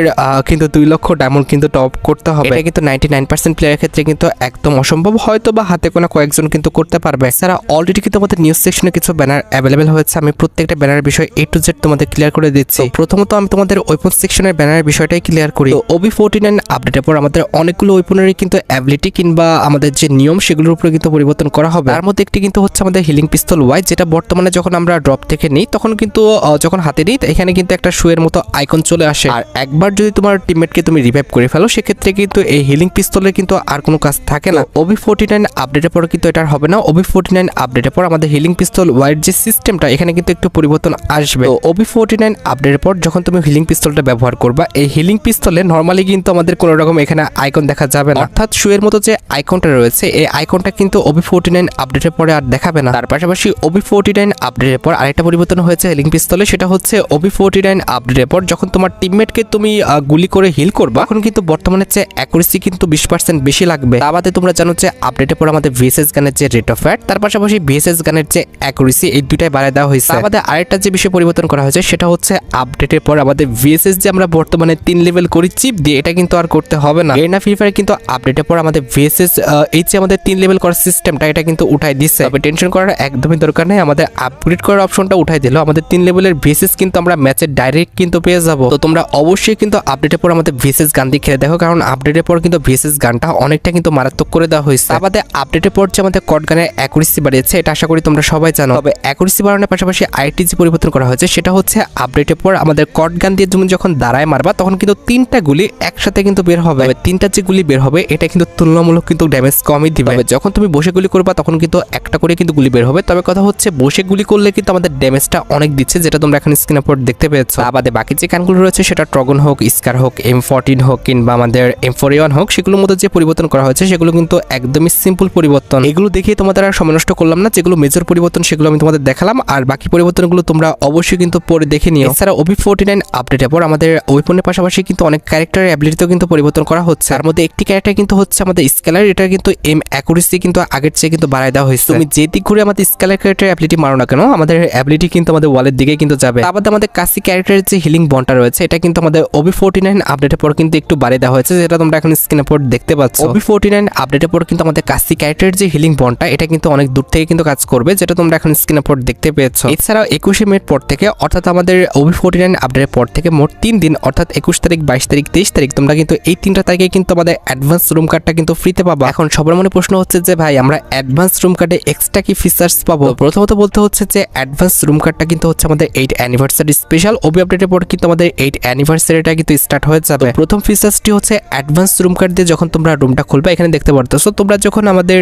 কিন্তু 2 লক্ষ ডায়মন্ড কিন্তু টপ আপ করতে হবে। এটা কিন্তু 99% প্লেয়ারের ক্ষেত্রে কিন্তু একদম অসম্ভব, হয়তো বা হাতে কোনো কয়েকজন কিন্তু করতে পারবে। এছাড়া অলরেডি কিন্তু আমাদের নিউজ সেকশনে কিছু ব্যানার অ্যাভেলেবেল হয়েছে। আমি প্রত্যেকটা ব্যানারের বিষয় A to Z তোমাদের ক্লিয়ার করে দিচ্ছি। প্রথমত আমি তোমাদের ওয়েপন সেকশনের ব্যানারের বিষয়টাই ক্লিয়ার করি। তো OB49 আপডেটের পর আমাদের অনেকগুলো ওয়েপনেরই কিন্তু অ্যাবিলিটি কিংবা আমাদের যে নিয়ম সেগুলোর উপরে কিন্তু পরিবর্তন করা হবে। তার মধ্যে একটি কিন্তু হচ্ছে আমাদের হিলিং পিস্তল ওয়াই, যেটা বর্তমানে যখন আমরা ড্রপ থেকে নিই তখন কিন্তু যখন হাতে নিই এখানে কিন্তু একটা শুয়ের মতো আইকন চলে আসে। আর একবার যদি তোমার টিমমেটকে তুমি রিভাইভ করে ফেলো সেক্ষেত্রে কিন্তু এই হিলিং পিস্তলের কিন্তু আর কোনো কাজ থাকে না। OB49 আপডেটের পর কিন্তু এটা হবে না। OB49 আপডেটের পর আমাদের হিলিং পিস্তল ওয়াইড যে সিস্টেমটা এখানে কিন্তু একটু পরিবর্তন আসবে। তো OB49 আপডেটের পর যখন তুমি হিলিং পিস্তলটা ব্যবহার করবা, এই হিলিং পিস্তলে নরমালি কিন্তু আমাদের কোনো রকম এখানে আইকন দেখা যাবে না, অর্থাৎ শুয়ের মতো যে আইকনটা রয়েছে এই আইকনটা কিন্তু OB49 আপডেটের পরে আর দেখাবে না। তার পাশাপাশি OB49 আপডেটের পর আরেকটা পরিবর্তন হয়েছে হিলিং পিস্তলে, সেটা হচ্ছে OB49 আপডেটের পর যখন তোমার টিমমেটকে তুমি গুলি করে হিল করবা তখন কিন্তু বর্তমানে চেয়ে অ্যাকুরেসি কিন্তু 20% বেশি লাগবে। তা বাদে তোমরা জানো যে আপডেটের পর আমাদের VSS গানের যে রেট অফ ফায়ার তার পাশাপাশি VSS গানের যে অ্যাকুরেসি এই দুটাই বাড়ায় দেওয়া হয়েছে। আমাদের আরেকটা যে বিষয় পরিবর্তন করা হয়েছে সেটা হচ্ছে আপডেটের পর আমাদের VSS যে আমরা বর্তমানে 3 লেভেল করি চিপ দিয়ে, এটা কিন্তু আর করতে হবে না। এর না ফ্রি ফায়ার কিন্তু আপডেটের পর আমাদের VSS এই যে আমাদের 3 লেভেল করার সিস্টেমটা এটা কিন্তু উঠাই দিচ্ছে। তবে টেনশন করার একদমই দরকার নেই, আমাদের আপগ্রেড করার অপশনটা উঠাই দিল। আমাদের 3 লেভেলের VSS কিন্তু আমরা ম্যাচে ডাইরেক্ট কিন্তু পেয়ে যাব। তো তোমরা অবশ্যই কিন্তু আপডেটের পর আমাদের VSS গান দিয়ে খেলে দেখো, কারণ আপডেটের পর কিন্তু VSS গানটা অনেকটা কিন্তু মারাত্মক করে দেওয়া হয়েছে। আমাদের আপডেটের পর যে আমাদের কট গানের অ্যাকুরেসি বাড়িয়েছে এটা আশা করি তোমরা সবাই জানো। তবে অ্যাকুরেসি বাড়ানোর পাশাপাশি আরেকটি যে পরিবর্তন করা হয়েছে সেটা হচ্ছে আপডেটের পর আমাদের কট গান দিয়ে তুমি যখন দাঁড়ায় মারবা তখন কিন্তু 3টা গুলি একসাথে কিন্তু বের হবে। 3টা যে গুলি বের হবে এটা কিন্তু তুলনামূলক কিন্তু ড্যামেজ কমই দিবে। যখন তুমি বসে গুলি করবা তখন কিন্তু একটা করে কিন্তু গুলি বের হবে। তবে কথা হচ্ছে বসে গুলি করলে কিন্তু আমাদের ড্যামেজটা অনেক দিচ্ছে, যেটা তোমরা এখন স্ক্রিনের উপর দেখতে পেয়েছো। আমাদের বাকি যে গানগুলো রয়েছে সেটা ট্রগন হোক, স্কার হোক, M14 হোক কিংবা আমাদের M41 হোক, সেগুলোর মধ্যে যে পরিবর্তন করা হয়েছে সেগুলো কিন্তু একদমই সিম্পল পরিবর্তন। এগুলো দেখে তোমাদের আর সময় নষ্ট করলাম না, যেগুলো মেজর পরিবর্তন সেগুলো আমি তোমাদের দেখালাম, আর বাকি পরিবর্তনগুলো তোমরা অবশ্যই কিন্তু পরে দেখে নিও। এছাড়া OB49 আপডেটের পর আমাদের ওয়েপনের পাশাপাশি কিন্তু অনেক ক্যারেক্টারের অ্যাবিলিটিতেও কিন্তু পরিবর্তন করা হচ্ছে। তার মধ্যে একটি ক্যারেক্টার কিন্তু হচ্ছে আমাদের স্কেলার, এটা কিন্তু এম অ্যাকুরেসি কিন্তু আগের চেয়ে কিন্তু বাড়ায় দেওয়া হয়েছে। তুমি যে দিক ঘুরে আমাদের স্কেলার ক্যারেক্টারের অ্যাবিলিটি মারো না কেন আমাদের অ্যাবিলিটি কিন্তু আমাদের ওয়ালের দিকে কিন্তু যাবে। তার বাদে আমাদের কাসি ক্যারেক্টারের যে হিলিং বনটা রয়েছে এটা কিন্তু আমাদের OB49 আপডেটের পর কিন্তু একটু বাড়িয়ে দেওয়া হয়েছে, যেটা তোমরা এখন স্ক্রিনের উপর দেখতে পাচ্ছ। OB49 আপডেটের পর কিন্তু আমাদের কাসি ক্যারেক্টারের যে হিলিং বনটা এটা কিন্তু অনেক দূর থেকে কিন্তু কাজ করবে, যেটা তোমরা এখন স্ক্রিনের উপর দেখতে পেয়েছো। এছাড়াও 21 মিনিট পর থেকে অর্থাৎ আমাদের OB49 আপডেটের পর থেকে মোট 3 দিন অর্থাৎ 21 তারিখ, 22 তারিখ, 23 তারিখ তোমরা কিন্তু এই 3টা তারিখে কিন্তু আমাদের অ্যাডভান্স রুম কার্ডটা কিন্তু ফ্রিতে পাবা। এখন সবার মনে প্রশ্ন হচ্ছে যে ভাই আমরা অ্যাডভান্স রুম কার্ডে এক্সট্রা কি ফিচার্স পাবো? প্রথমত বলতে হচ্ছে যে অ্যাডভান্স রুম কার্ডটা কিন্তু হচ্ছে আমাদের 8 অ্যানিভার্সারি স্পেশাল। OB আপডেটের পর কিন্তু আমাদের 8 অ্যানিভার্সারিটা কিন্তু স্টার্ট হয়ে যাবে। প্রথম ফিচার্সটি হচ্ছে অ্যাডভান্স রুম কার্ড দিয়ে যখন তোমরা রুমটা খুলবা এখানে দেখতে পারতেছো তোমরা যখন আমাদের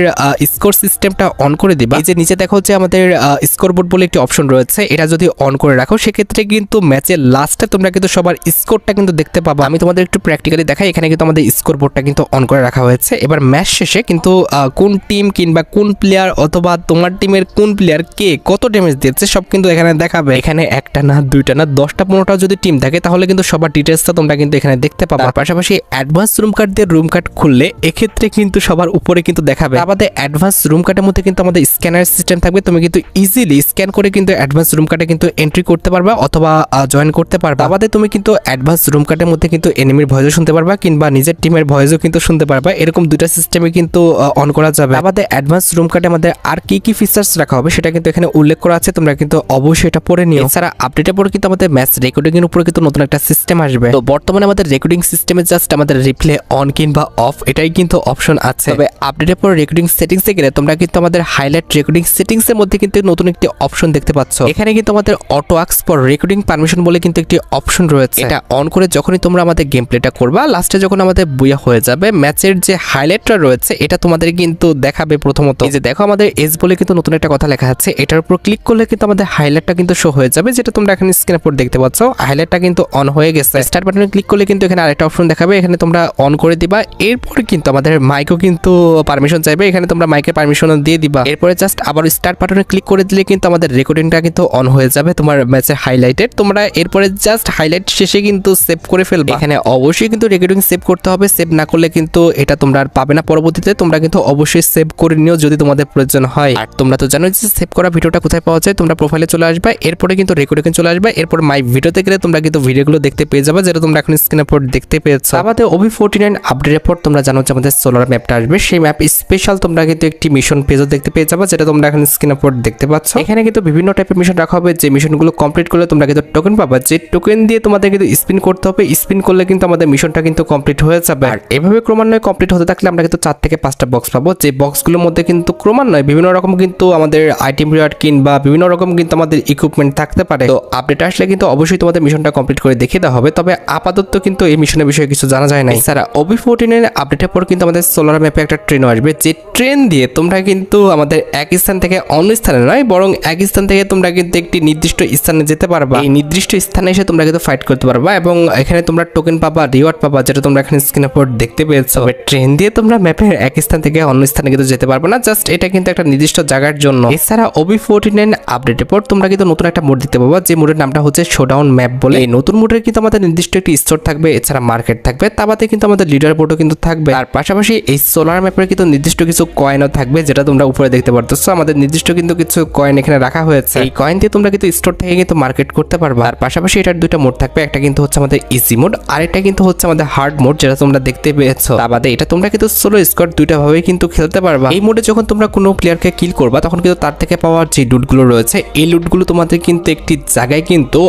স্কোর সিস্টেমটা অন করে দিবা, এই যে নিচে দেখো যে আমাদের স্কোর বোর্ড বলে একটি অপশন রয়েছে, এটা যদি অন করে রাখো সেক্ষেত্রে কিন্তু ম্যাচের লাস্টে তোমরা কিন্তু সবার স্কোরটা কিন্তু দেখতে পাবা। আমি তোমাদের একটু প্র্যাকটিক্যালি দেখাই, এখানে কিন্তু আমাদের স্কোর বোর্ডটা কিন্তু অন করে রাখা হয়েছে। এবার ম্যাচ শেষে কিন্তু কোন টিম কিংবা কোন প্লেয়ার অথবা তোমার টিমের কোন প্লেয়ার কে কত ড্যামেজ দিচ্ছে সব কিন্তু এখানে দেখাবে। এখানে একটা না, দুইটা না, 10টা 15টা যদি টিম থাকে তাহলে কিন্তু সবার ডিটেলসটা তোমরা কিন্তু এখানে দেখতে পাবা। পাশাপাশি অ্যাডভান্স রুম কার্ড দিয়ে রুম কার্ড খুললে এক্ষেত্রে কিন্তু সবার উপরে কিন্তু দেখাবে। আমাদের অ্যাডভান্স রুম কার্ডের মধ্যে কিন্তু আমাদের স্ক্যানার সিস্টেম থাকবে, তুমি কিন্তু ইজিলি স্ক্যান করে কিন্তু অ্যাডভান্স রুম কার্ডে কিন্তু এন্ট্রি করতে পারবা অথবা জয়েন করতে পারবা। আমাদের তুমি কিন্তু অ্যাডভান্স রুম কার্ডের মধ্যে কিন্তু এনিমির ভয়েসও শুনতে পারবা কিংবা নিজের টিমের ভয়েসও কিন্তু শুনতে পারবা, এরকম দুইটা সিস্টেমে কিন্তু অন করা যাবে। আমাদের অ্যাডভান্স রুম কার্ডে আমাদের আর কি কি ফিচার্স রাখা হবে সেটা কিন্তু এখানে উল্লেখ করা আছে, তোমরা কিন্তু অবশ্যই এটা পড়ে নিও। এছাড়া আপডেটের পরে কিন্তু আমাদের ম্যাচ রেকর্ডিং এর উপরে কিন্তু নতুন একটা সিস্টেম আসবে। তো বর্তমানে আমাদের রেকর্ডিং সিস্টেমে জাস্ট আমাদের রিপ্লে অন কিংবা অফ এটাই কিন্তু অপশন আছে। তবে আপডেটের পর রেকর্ডিং সেটিংসে গেলে তোমরা কিন্তু আমাদের হাইলাইট রেকর্ডিং সেটিংস এর মধ্যে কিন্তু নতুন একটি অপশন দেখতে পাচ্ছ। এখানে কিন্তু আমাদের অটো আক্স ফর রেকর্ডিং পারমিশন বলে কিন্তু একটি অপশন রয়েছে। এটা অন করে যখনই তোমরা আমাদের গেম প্লেটা করবা লাস্টে যখন আমাদের বুয়া হয়ে যাবে ম্যাচের যে হাইলাইটটা রয়েছে এটা তোমাদের কিন্তু দেখাবে। প্রথমত এই যে দেখো আমাদের এস বলে কিন্তু নতুন একটা কথা লেখা আছে, এটার উপর ক্লিক করলে কিন্তু আমাদের হাইলাইটটা কিন্তু শো হয়ে যাবে, যেটা তোমরা এখানে স্ক্রিনের উপর দেখতে পাচ্ছ। হাইলাইটটা কিন্তু অন হয়ে গেছে। স্টার্ট বাটনে ক্লিক করলে কিন্তু এখানে আরেকটা অপশন দেখাবে, এখানে তোমরা অন করে দিবা। এরপর কিন্তু আমাদের মাইকও কিন্তু পারমিশন চাইবে, এখানে তোমরা মাইকের পারমিশন দিয়ে দিবা। এরপরে জাস্ট আবার স্টার্ট বাটনে ক্লিক করে দিলে কিন্তু আমাদের রেকর্ডিংটা কিন্তু অন হয়ে যাবে। যাবে তোমার ম্যাচের হাইলাইটের। তোমরা এরপরে জাস্ট হাইলাইট শেষে কিন্তু সেভ করে ফেলবে। এখানে অবশ্যই কিন্তু রেকর্ডিং সেভ করতে হবে, সেভ না করলে কিন্তু এটা তোমরা আর পাবে না পরবর্তীতে। তোমরা কিন্তু অবশ্যই সেভ করে নিও যদি তোমাদের প্রয়োজন হয়। আর তোমরা তো জানো যে সেভ করা ভিডিওটা কোথায় পাওয়া যায়। তোমরা প্রোফাইলে চলে আসবে, এরপরে কিন্তু রেকর্ডিং চলে আসবে, এরপর মাই ভিডিওতে গেলে তোমরা কিন্তু ভিডিওগুলো দেখতে পেয়ে যাবে, যেটা তোমরা এখন স্ক্রিনের উপর দেখতে পেয়েছো। আমাদের OB49 আপডেটের পর তোমরা জানো যে আমাদের সোলার ম্যাপটা আসবে, সেই ম্যাপ স্পেশাল তোমরা কিন্তু একটি মিশন পেজও দেখতে পেয়ে যাবে, যেটা তোমরা এখন স্ক্রিনের উপর দেখতে পাচ্ছ। এখানে কিন্তু বিভিন্ন টাইপের মিশন রাখা হবে, যে মিশনগুলো কমপ্লিট করলে তোমরা কিন্তু টোকেন পাবা, যে টোকেন দিয়ে তোমাদের কিন্তু স্পিন করতে হবে। স্পিন করলে কিন্তু আমাদের মিশনটা কিন্তু কমপ্লিট হয়ে যাবে। আর এভাবে ক্রমান্বয়ে কমপ্লিট হতে থাকলে আমরা কিন্তু 4 থেকে 5টা বক্স পাবো, যে বক্সগুলোর মধ্যে কিন্তু ক্রমান্বয়ে বিভিন্ন রকম কিন্তু আমাদের আইটেম রিওয়ার্ড কিংবা বিভিন্ন রকম কিন্তু আমাদের ইকুইপমেন্ট থাকতে পারে। তো আপডেট আসলে কিন্তু অবশ্যই তোমাদের মিশনটা কমপ্লিট করে দেখিয়ে দেওয়া হবে, তবে আপাতত কিন্তু এই মিশনের বিষয়ে কিছু জানা যায় না। এছাড়া OB49 আপডেটের পর কিন্তু আমাদের সোলার ম্যাপে একটা ট্রেনও আসবে, যে ট্রেন দিয়ে তোমরা কিন্তু আমাদের এক স্থান থেকে অন্য স্থানে নয়, বরং এক স্থান থেকে তোমরা কিন্তু একটি নির্দিষ্ট স্থানে যেতে পারবা। এই নির্দিষ্ট স্থানে এসে তোমরা কিন্তু ফাইট করতে পারবা এবং এখানে তোমরা টোকেন পাবা, রিওয়ার্ড পাবা, যেটা তোমরা এখানে স্ক্রিনের উপর দেখতে পেয়েছো। ট্রেন দিয়ে তোমরা ম্যাপের এক স্থান থেকে অন্য স্থানে কিন্তু যেতে পারবে না, জাস্ট এটা কিন্তু একটা নির্দিষ্ট জায়গার জন্য। এছাড়া OB49 আপডেটের পর তোমরা কিন্তু নতুন একটা মোড দিতে পারবা, যে মোডের নামটা হচ্ছে শোডাউন ম্যাপ বলে। এই নতুন মোডের কিন্তু আমাদের নির্দিষ্ট একটি স্টোর থাকবে, এছাড়া মার্কেট থাকবে, তা বাদে কিন্তু আমাদের লিডার বোর্ডও কিন্তু থাকবে। আর পাশাপাশি এই সোলার ম্যাপের কিন্তু নির্দিষ্ট কিছু কয়েনও থাকবে, যেটা তোমরা উপরে দেখতে পারতেছো। আমাদের নির্দিষ্ট কিন্তু কিছু কয়েন এখানে রাখা হয়েছে, এই কয়েন দিয়ে তোমরা কিন্তু স্টোর থেকে কিন্তু মার্কেট করতে পারবা। আর পাশাপাশি এটার দুইটা মোড থাকবে, একটা কিন্তু হচ্ছে আমাদের ইজি মোড, আর এটা কিন্তু হচ্ছে আমাদের হার্ড মোড, যেটা তোমরা দেখতে পেয়েছো। তা বাদে এটা তোমরা কিন্তু সোলো স্কোয়াড দুইটা ভাবে কিন্তু খেলতে পারবা। এই মোডে যখন তোমরা কোনো প্লেয়ারকে কিল করবা, তখন কিন্তু তার থেকে পাওয়ার যে লুটগুলো রয়েছে, এই লুটগুলো তোমাদের কিন্তু একটি জায়গায় কিন্তু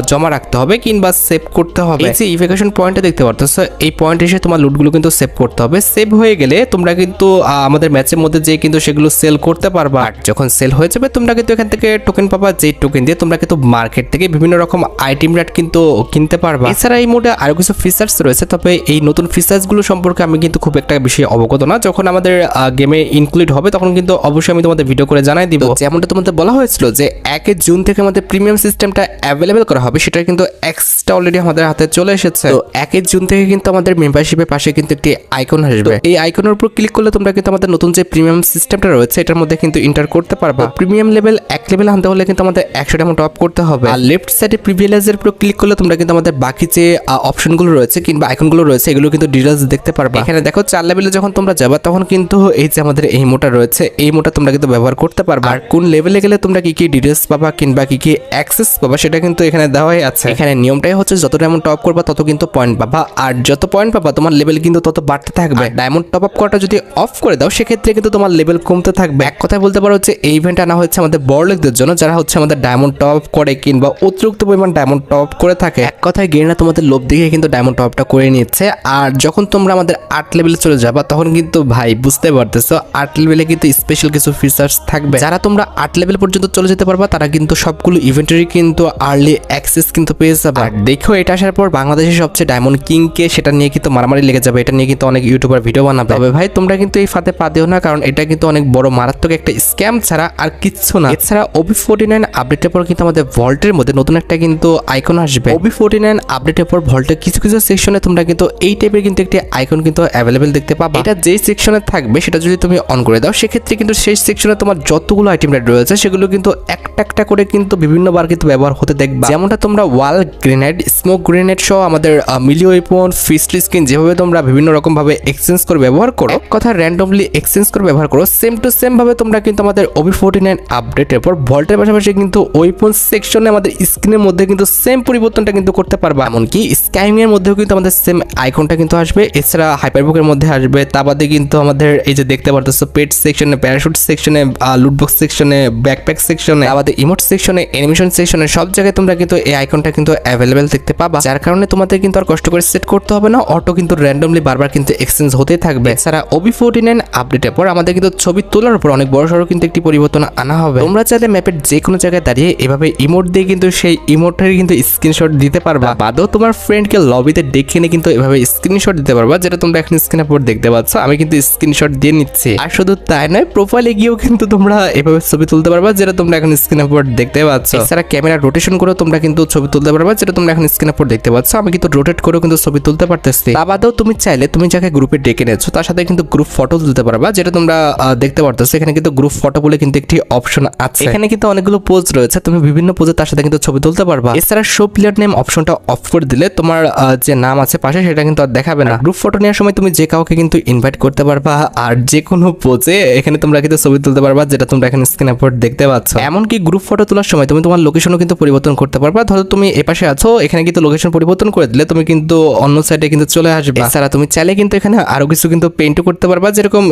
জমা রাখতে হবে কিংবা সেভ করতে হবে। এই যে ইভেকেশন পয়েন্টটা দেখতে পারতেছো, এই পয়েন্ট এসে তোমার লুটগুলো কিন্তু সেভ করতে হবে। সেভ হয়ে গেলে তোমরা কিন্তু আমাদের ম্যাচের মধ্যে যে কিন্তু সেগুলো সেল করতে পারবা। আর যখন সেল হয়ে যাবে তোমরা কিন্তু এখান থেকে টোকেন পাবা, যে টোকেন দিয়ে তোমরা কিন্তু মার্কেট থেকে বিভিন্ন রকম আইটেম রেট কিন্তু কিনতে পারবা। এছাড়া এই মোডে আরো কিছু ফিচার্স রয়েছে, তবে এই নতুন ফিচার্স গুলো সম্পর্কে আমি কিন্তু খুব একটা বেশি অবগত না। যখন আমাদের গেমে ইনক্লুড হবে তখন কিন্তু অবশ্যই আমি তোমাদের ভিডিও করে জানাই দিব। যেমনটা তোমাদের বলা হয়েছিল যে 1 জুন থেকে আমাদের প্রিমিয়াম সিস্টেমটা অ্যাভেলেবেল করা হবে, সেটা কিন্তু এক্সটা অলরেডি আমাদের হাতে চলে এসেছে। তো 1 জুন থেকে কিন্তু আমাদের মেম্বারশিপের পাশে কিন্তু একটি আইকন আসবে, এই আইকনের উপর ক্লিক করলে তোমরা কিন্তু আমাদের নতুন যে প্রিমিয়াম সিস্টেমটা রয়েছে এটার মধ্যে কিন্তু এন্টার করতে পারবা। প্রিমিয়াম লেভেল 1 লেভেল আনতে হলে কিন্তু আমাদের 100 ডায়মন্ড টপ করতে হবে। আর লেফট সাইডে প্রিভিলেজের উপর ক্লিক করলে তোমরা কিন্তু আমাদের বাকি যে অপশনগুলো রয়েছে কিংবা আইকনগুলো রয়েছে এগুলো কিন্তু ডিটেইলস দেখতে পারবা। এখানে দেখো 4 লেভেলে যখন তোমরা যাবা তখন কিন্তু এই যে আমাদের এই মোটা রয়েছে, এই মোটা তোমরা কিন্তু ব্যবহার করতে পারবা। আর কোন লেভেলে গেলে তোমরা কি কি ডিটেইলস পাবা কিংবা কি কি অ্যাক্সেস পাবা সেটা কিন্তু এখানে দেওয়াই আছে। এখানে নিয়মটাই হচ্ছে যত ডায়মন্ড টপ করবা তত কিন্তু পয়েন্ট পাবা, আর যত পয়েন্ট পাবা তোমার লেভেল কিন্তু তত বাড়তে থাকবে। ডায়মন্ড টপ আপ করাটা যদি অফ করে দাও সেক্ষেত্রে কিন্তু তোমার লেভেল কমতে থাকবে। এক কথায় বলতে পারো হচ্ছে এই ইভেন্ট আনা হয়েছে আমাদের বড়লোকদের জন্য, যারা হচ্ছে আমাদের ডায়মন্ড টপ আপ করে কিংবা অতিরিক্ত পরিমাণ ডায়মন্ড টপ আপ করে থাকে। এক কথায় গেরিনা তোমাদের লোভ দেখে কিন্তু ডায়মন্ড টপ আপটা করে নিচ্ছে। আর যখন তোমরা আমাদের 8 লেভেলে চলে যাবা তখন কিন্তু ভাই বুঝতে পারতেছো 8 লেভেলে কিন্তু স্পেশাল কিছু ফিচার্স থাকবে। যারা তোমরা 8 লেভেল পর্যন্ত চলে যেতে পারবা তারা কিন্তু সবগুলো ইভেন্টেরই কিন্তু আর্লি অ্যাক্সেস কিন্তু পেয়ে যাবে। আর দেখো এটা আসার পর বাংলাদেশের সবচেয়ে ডায়মন্ড কিং কে, সেটা নিয়ে কিন্তু মারামারি লেগে যাবে। এটা নিয়ে কিন্তু অনেক ইউটিউবার ভিডিও বানাবে। তবে ভাই তোমরা কিন্তু এই ফাঁদে পা দিও না, কারণ এটা কিন্তু অনেক বড় মারাত্মক একটা স্ক্যাম ছাড়া আর কিচ্ছু না। এছাড়া OB49 আপডেটের পর কিন্তু আমাদের ভল্টের মধ্যে নতুন একটা কিন্তু আইকন আসবে। OB49 আপডেটের পর ভল্টের কিছু কিছু সেকশনে তোমরা কিন্তু এই টাইপের কিন্তু একটি আইকন কিন্তু অ্যাভেলেবেল দেখতে পাবা। এটা যেই সেকশনে থাকবে সেটা যদি তুমি অন করে দাও সেক্ষেত্রে কিন্তু সেই সেকশনে তোমার যতগুলো আইটেম রেট রয়েছে সেগুলো কিন্তু একটা একটা করে কিন্তু বিভিন্নবার কিন্তু ব্যবহার হতে দেখবা। যেমনটা তোমরা ওয়াল গ্রেনেড, স্মোক গ্রেনেড সহ আমাদের মিলি ওয়েপন, ফিস্টলি স্কিন যেভাবে তোমরা বিভিন্ন রকম ভাবে এক্সচেঞ্জ করে ব্যবহার করো, এক কথা র্যান্ডমলি এক্সচেঞ্জ করে ব্যবহার করো, সেম টু সেম ভাবে তোমরা কিন্তু আমাদের OB49 আপডেটের পর ভল্টের পাশাপাশি কিন্তু ওয়েপন সেকশনে আমাদের স্ক্রিনের মধ্যে কিন্তু সেম পরিবর্তনটা কিন্তু করতে পারবা। এমনকি স্কাইং এর মধ্যেও কিন্তু আমাদের সেম আইকনটা কিন্তু আসবে। এছাড়া হাইপারবুকের মধ্যে আসবে। তা বাদে কিন্তু আমাদের এই যে দেখতে পারতেছো পেট সেকশনে, প্যারাশুট সেকশনে, লুটবক্স সেকশনে, ব্যাকপ্যাক সেকশনে, আমাদের ইমোট সেকশনে, অ্যানিমেশন সেকশনে সব জায়গায় তোমরা কিন্তু এই আইকনটা কিন্তু অ্যাভেলেবেল দেখতে পাবা। যার কারণে তোমাদের কিন্তু আর কষ্ট করে সেট করতে হবে না, অটো কিন্তু র্যান্ডমলি বারবার কিন্তু এক্সচেঞ্জ হতেই থাকবে। এছাড়া OB49 আপডেটের পর আমাদের কিন্তু ছবি তোলার উপর অনেক বড় সড়ো কিন্তু একটি পরিবর্তন আনা হবে। তোমরা চাইলে ম্যাপের যে কোনো জায়গায় দাঁড়িয়ে এভাবে ইমোট দিয়ে কিন্তু সেই ইমোটের কিন্তু স্ক্রিনশট দিতে পারবা। বাদেও তোমার ফ্রেন্ডকে লবিতে ডেকে নিয়ে কিন্তু এভাবে স্ক্রিনশট দিতে পারবা, যেটা তোমরা এখন স্ক্রিনের উপর দেখতে পাচ্ছ। আমি কিন্তু স্ক্রিনশট দিয়ে নিচ্ছি। আর শুধু তাই নয়, প্রোফাইলে গিয়েও কিন্তু তোমরা এভাবে ছবি তুলতে পারবা, যেটা তোমরা এখন স্ক্রিনের উপর দেখতে পাচ্ছ। এছাড়া ক্যামেরা রোটেশন করেও তোমরা কিন্তু ছবি তুলতে পারবা, যেটা তোমরা এখন স্ক্রিনের উপর দেখতে পাচ্ছ। আমি কিন্তু রোটেট করেও কিন্তু ছবি তুলতে পারতেছি। তা বাদেও তুমি চাইলে তুমি যাকে গ্রুপে ডেকে নিয়েছো তার সাথে কিন্তু গ্রুপ ফটো তুলতে পারবা, যেটা তোমরা দেখতে পারতেছো। এখানে কিন্তু গ্রুপ ফটো বলে কিন্তু একটি অপশন আছে। এখানে কিন্তু অনেকগুলো পোজ রয়েছে, তুমি তুমি বিভিন্ন পোজে তার সাথে কিন্তু ছবি তুলতে পারবা। এছাড়া শো প্লেয়ার নেম অপশনটা অফ করে দিলে তোমার যে নাম আছে পাশে সেটা কিন্তু আর দেখাবে না। গ্রুপ ফটো নেওয়ার সময় তুমি যে কাউকে কিন্তু ইনভাইট করতে পারবা, আর যে কোনো পোজে এখানে তোমরা কিন্তু ছবি তুলতে পারবা, যেটা তোমরা এখানে স্ক্রিনে দেখতে পাচ্ছ। এমনকি গ্রুপ ফটো তোলার সময় তুমি তোমার লোকেশনও কিন্তু পরিবর্তন করতে পারবা। ধরো তুমি এপাশে আছো, এখানে কিন্তু লোকেশন পরিবর্তন করে দিলে তুমি কিন্তু অন্য সাইডে কিন্তু চলে আসবে। এছাড়া তুমি চাইলে কিন্তু এখানে আরো কিছু কিন্তু পেইন্টও করতে পারবা, যেরকম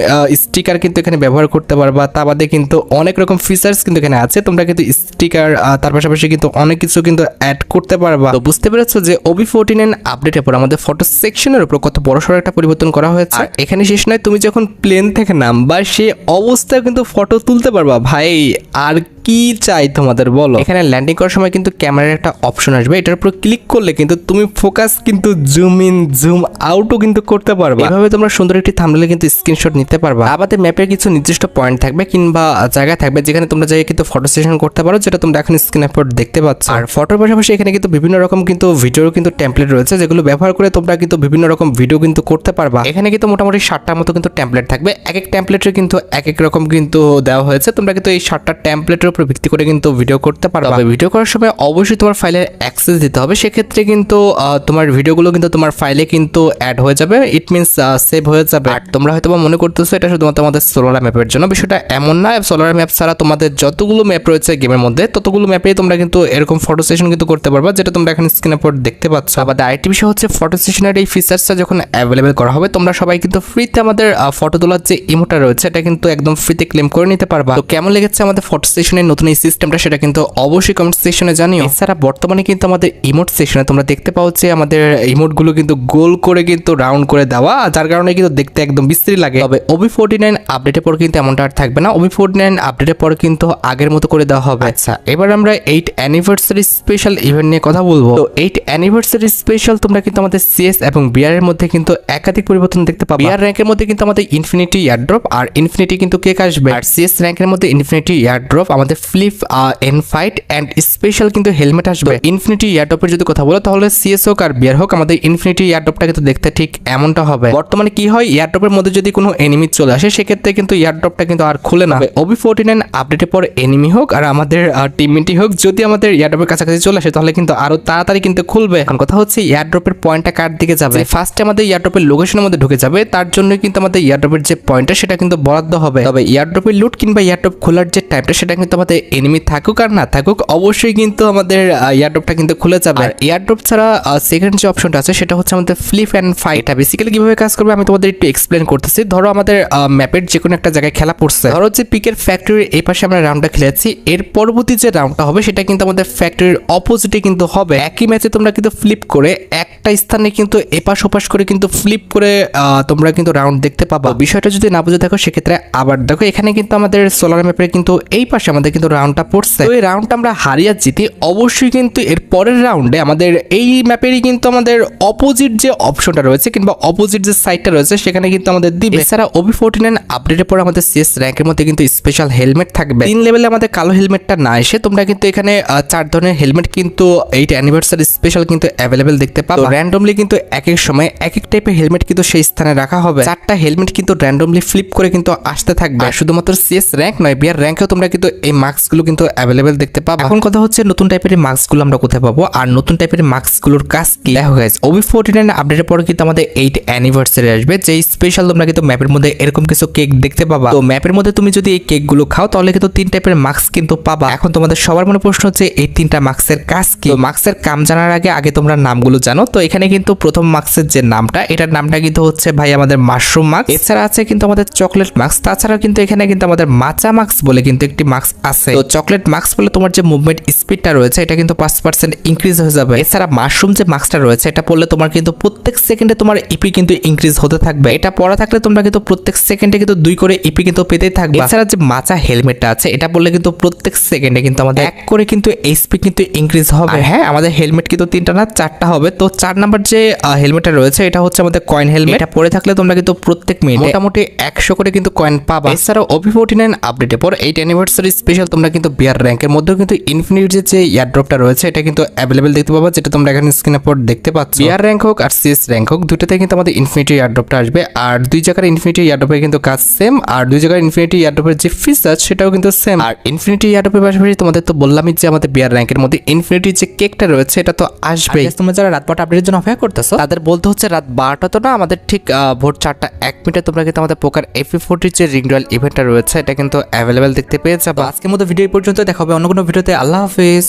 স্টিকার কিন্তু এখানে ব্যবহার করতে পারবা। তা বাদে কিন্তু অনেক রকম ফিচার্স কিন্তু এখানে আছে, তোমরা কিন্তু স্টিকার তার পাশাপাশি কিন্তু অনেক কিছু কিন্তু অ্যাড করতে পারবা। তো বুঝতে পেরেছো যে OB49 আপডেটের পর আমাদের ফটো সেকশনের উপর কত বড়সড় একটা পরিবর্তন করা হয়েছে। আর এখানে শেষ নয়, তুমি যখন প্লেন থেকে নামবা সেই অবস্থায় কিন্তু ফটো তুলতে পারবা। ভাই আর কি চাই তোমাদের বলো। এখানে ল্যান্ডিং করার সময় কিন্তু ক্যামেরার একটা অপশন আসবে, এটার উপর ক্লিক করলে কিন্তু তুমি ফোকাস কিন্তু জুম ইন জুম আউটও কিন্তু করতে পারবে। এভাবে তোমরা সুন্দর একটি থাম্বনেলে কিন্তু স্ক্রিনশট নিতে পারবা। আমাদের ম্যাপের কিছু নির্দিষ্ট পয়েন্ট থাকবে কিংবা জায়গা থাকবে যেখানে তোমরা যাই কিন্তু ফটো সেশন করতে পারো, যেটা তোমরা এখন স্ক্রিনে দেখতে পাচ্ছ। আর ফটোর পাশাপাশি এখানে কিন্তু বিভিন্ন রকম কিন্তু ভিডিওর কিন্তু টেমপ্লেট রয়েছে, যেগুলো ব্যবহার করে তোমরা কিন্তু বিভিন্ন রকম ভিডিও কিন্তু করতে পারবা। এখানে কিন্তু মোটামুটি 7টার মতো কিন্তু টেমপ্লেট থাকবে, এক এক টেমপ্লেটের কিন্তু এক এক রকম কিন্তু দেওয়া হয়েছে। তোমরা কিন্তু এই 7টা টেমপ্লেটের উপর ভিত্তি করে কিন্তু ভিডিও করতে পারবা। তবে ভিডিও করার সময় অবশ্যই তোমার ফাইলের অ্যাক্সেস দিতে হবে, সেক্ষেত্রে কিন্তু তোমার ভিডিওগুলো কিন্তু তোমার ফাইলে কিন্তু অ্যাড হয়ে যাবে, ইট মিনস সেভ হয়ে যাবে। আর তোমরা হয়তো মনে করতেছো এটা শুধুমাত্র আমাদের সোলার ম্যাপের জন্য, বিষয়টা এমন না। সোলার ম্যাপ ছাড়া তোমাদের যতগুলো ম্যাপ রয়েছে গেমের মধ্যে ততগুলো ম্যাপে তোমরা কিন্তু এরকম ফটো সেশন কিন্তু করতে পারবা, যেটা তোমরা এখন স্ক্রিনে দেখতে পাচ্ছ। আবার আরেকটি বিষয় হচ্ছে ফটো সেশনের এই ফিচার্সটা যখন অ্যাভেলেবেল করা হবে, তোমরা সবাই কিন্তু ফ্রিতে আমাদের ফটো তোলার যে ইমোটা রয়েছে এটা কিন্তু একদম ফ্রিতে ক্লেম করে নিতে পারবা। তো কেমন লেগেছে আমাদের ফটো সেশনের নতুন এই সিস্টেমটা সেটা কিন্তু অবশ্যই কমেন্ট সেকশনে জানিও। এছাড়া বর্তমানে কিন্তু আমাদের ইমোট সেকশনে তোমরা দেখতে পাও যে আমাদের ইমোটগুলো কিন্তু গোল করে কিন্তু রাউন্ড করে দেওয়া, যার কারণে কিন্তু দেখতে একদম বিশ্রী লাগে। তবে OB49 আপডেটের পর কিন্তু এমনটা আর থাকবে না, OB49 আপডেটের পর কিন্তু আগের মতো করে দেওয়া হবে। আচ্ছা, এবার আমরা 8 অ্যানিভার্সারি স্পেশাল ইভেন্ট নিয়ে কথা বলবো। তো 8 অ্যানিভার্সারি স্পেশাল তোমরা কিন্তু আমাদের CS এবং BR এর মধ্যে কিন্তু একাধিক পরিবর্তন দেখতে পাবে। BR র্যাঙ্কের মধ্যে কিন্তু আমাদের ইনফিনিটি এয়ারড্রপ আর ইনফিনিটি কিন্তু কেক আসবে, আর CS র্যাঙ্কের মধ্যে ইনফিনিটি এয়ারড্রপ আমাদের ফ্লিপ এনফাইট এন্ড স্পেশাল কিন্তু হেলমেট আসবে। ইনফিনিটি এয়ারড্রপের যদি কথা বলো তাহলে CS হোক আর BR হোক, আমাদের ইনফিনিটি এয়ারড্রপটা কিন্তু দেখতে ঠিক এমনটা হবে। বর্তমানে কি হয়, এয়ারড্রপের মধ্যে যদি কোনো এনিমি চলে আসে সেক্ষেত্রে কিন্তু এয়ারড্রপটা কিন্তু আর খুলে না। OB49 আপডেটের পর এনিমি হোক আর আমাদের টিমমেটই হোক, যদি আমাদের এয়ারড্রপের কাছাকাছি চলে আসে তাহলে কিন্তু আরো তাড়াতাড়ি কিন্তু খুলবে। এখন কথা হচ্ছে এয়ারড্রপের পয়েন্টটা কার দিকে যাবে। ফার্স্টে আমাদের এয়ারড্রপের লোকেশনের মধ্যে ঢুকে যাবে, তার জন্য কিন্তু আমাদের এয়ারড্রপের যে পয়েন্টটা সেটা কিন্তু বরাদ্দ হবে। তবে এয়ারড্রপের লুট কিংবা এয়ারড্রপ খোলার যে টাইমটা সেটা কিন্তু আমাদের এনিমি থাকুক আর না থাকুক অবশ্যই কিন্তু আমাদের এয়ারড্রপটা কিন্তু খুলে যাবে। আর এয়ারড্রপ ছাড়া সেকেন্ড যে অপশনটা আছে সেটা হচ্ছে আমাদের ফ্লিপ এন্ড ফাইট। এটা বেসিক্যালি কিভাবে কাজ করবে আমি তোমাদের একটু এক্সপ্লেন করতেছি। ধরো আমাদের ম্যাপের যে কোনো একটা জায়গায় খেলা পড়ছে, ধরো যে পিকের ফ্যাক্টরির এই পাশে আমরা রাউন্ডটা খেলেছি, এর পরবর্তী যে রাউন্ডটা হবে সেটা কিন্তু আমাদের ফ্যাক্টরির অপোজিটে কিন্তু হবে। একই ম্যাচে তোমরা কিন্তু ফ্লিপ করে একটা স্থানে কিন্তু এপাশ ওপাশ করে কিন্তু ফ্লিপ করে তোমরা কিন্তু রাউন্ড দেখতে পাবা। বিষয়টা যদি না বুঝে থাকো সেক্ষেত্রে আবার দেখো, এখানে কিন্তু আমাদের সোলার ম্যাপের কিন্তু এই পাশে আমাদের কিন্তু রাউন্ডটা পড়ছে। তো এই রাউন্ডটা আমরা হারিয়ে জিতি অবশ্যই কিন্তু এর পরের রাউন্ডে আমাদের এই ম্যাপেরই কিন্তু আমাদের অপোজিট যে অপশনটা রয়েছে কিংবা অপোজিট যে সাইডটা রয়েছে সেখানে কিন্তু আমাদের দিবে। এছাড়া OB49 আপডেটের পর আমাদের CS র্যাঙ্কের মধ্যে কিন্তু স্পেশাল হেলমেট থাকবে। 3 লেভেলে আমাদের কালো হেলমেটটা না এসে তোমরা কিন্তু এখানে 4 ধরনের হেলমেট কিন্তু 8 অ্যানিভার্সারি স্পেশাল কিন্তু অ্যাভেলেবেল দেখতে পাবে। র্যান্ডমলি কিন্তু এক এক সময় এক এক টাইপের হেলমেট কিন্তু সেই স্থানে রাখা হবে। 4টা হেলমেট কিন্তু র্যান্ডমলি ফ্লিপ করে কিন্তু আসতে থাকবে। আর শুধুমাত্র CS র্যাঙ্ক নয়, BR র্যাঙ্কেও তোমরা কিন্তু এই মাস্কগুলো কিন্তু অ্যাভেলেবেল দেখতে পাবে। এখন কথা হচ্ছে নতুন টাইপের মাস্কগুলো আমরা কোথায় পাবো আর নতুন টাইপের মাস্কগুলোর কাজ কি। দেখো গাইস, OB49 আপডেটের পর কিন্তু আমাদের 8 অ্যানিভার্সারি আসবে, যে স্পেশাল তোমরা কিন্তু ম্যাপের মধ্যে এরকম কিছু কেক দেখতে পাবা। তো ম্যাপের মধ্যে তুমি যদি এই কেকগুলো খাও তাহলে কিন্তু 3 টাইপের মাস্ক কিন্তু পাবা। এখন তোমাদের সবার মনে প্রশ্ন হচ্ছে এই 3টা মাস্কের কাজ কি। তো মাস্কের কাম জানার আগে তোমরা নামগুলো জানো। তো এখানে কিন্তু প্রথম মাস্কের যে নামটা, এটার নামটা কিন্তু হচ্ছে ভাই আমাদের মাশরুম মাস্ক। এছাড়া আছে কিন্তু আমাদের চকলেট মাস্ক, তাছাড়া কিন্তু এখানে কিন্তু আমাদের মাচা মাস্ক বলে কিন্তু একটি মাস্ক আছে। তো চকলেট মাস্ক বলে তোমার যে মুভমেন্ট স্পিডটা রয়েছে এটা কিন্তু 5% ইনক্রিজ হয়ে যাবে। এছাড়া মাশরুম যে মাস্কটা রয়েছে এটা পড়লে তোমার কিন্তু প্রত্যেক সেকেন্ডে তোমার ইপি কিন্তু ইনক্রিজ হতে থাকবে। এটা পড়া থাকলে তোমরা কিন্তু প্রত্যেক সেকেন্ডে কিন্তু 2 করে ইপি কিন্তু পেতেই থাকবে। এছাড়া যে মাচা হেলমেটটা আছে এটা পড়লে কিন্তু প্রত্যেক সেকেন্ডে কিন্তু আমাদের 1 করে কিন্তু এইচপি কিন্তু ইনক্রিজ হবে। আর হ্যাঁ, আমাদের হেলমেট কিন্তু 3টা না 4টা হবে। তো 4 নাম্বার যে হেলমেটটা রয়েছে এটা হচ্ছে আমাদের কয়েন হেলমেট। এটা পরে থাকলে তোমরা কিন্তু প্রত্যেক মিনিটে মোটামুটি 100 করে কিন্তু কয়েন পাবা। এছাড়া OB49 আপডেটের পর 8 অ্যানিভার্সারি স্পেশাল তোমরা কিন্তু BR র্যাঙ্কের মধ্যেও কিন্তু ইনফিনিটির যে এয়ারড্রপটা রয়েছে এটা কিন্তু অ্যাভেলেবেল দেখতে পাবা, যেটা তোমরা এখানে স্ক্রিনে পর দেখতে পাচ্ছ। BR র্যাঙ্ক হোক আর CS র্যাঙ্ক হোক, দুটোতে কিন্তু আমাদের ইনফিনিটি এয়ারড্রপটা আসবে। আর 2 জায়গার ইনফিনিটি এয়ারড্রপের কিন্তু কাজ সেম, আর 2 জায়গার ইনফিনিটি এয়ারড্রপের যে ফিচার সেটাও কিন্তু সেম। আর ইনফিনিটি এয়ারড্রপের পাশাপাশি তোমাদের তোমাদের তো বললামই যে আমাদের বিয়ার র্যাঙ্কের মধ্যে ইনফিনিটি যে কেকটা রয়েছে এটা তো আসবেই। তোমরা যারা রাত 12টা আপডেটের জন্য অপেক্ষা করতেছো তাদের বলতে হচ্ছে রাত 12টা তো না, আমাদের ঠিক ভোর 4টা 1 মিনিটে তোমরা কিন্তু আমাদের পোকার FP40 যে রিং রয়্যাল ইভেন্টটা রয়েছে এটা কিন্তু অ্যাভেলেবেল দেখতে পেয়ে যাবে। আজকের মতো ভিডিও এই পর্যন্ত, দেখা হবে অন্য কোনো ভিডিওতে। আল্লাহ হাফেজ।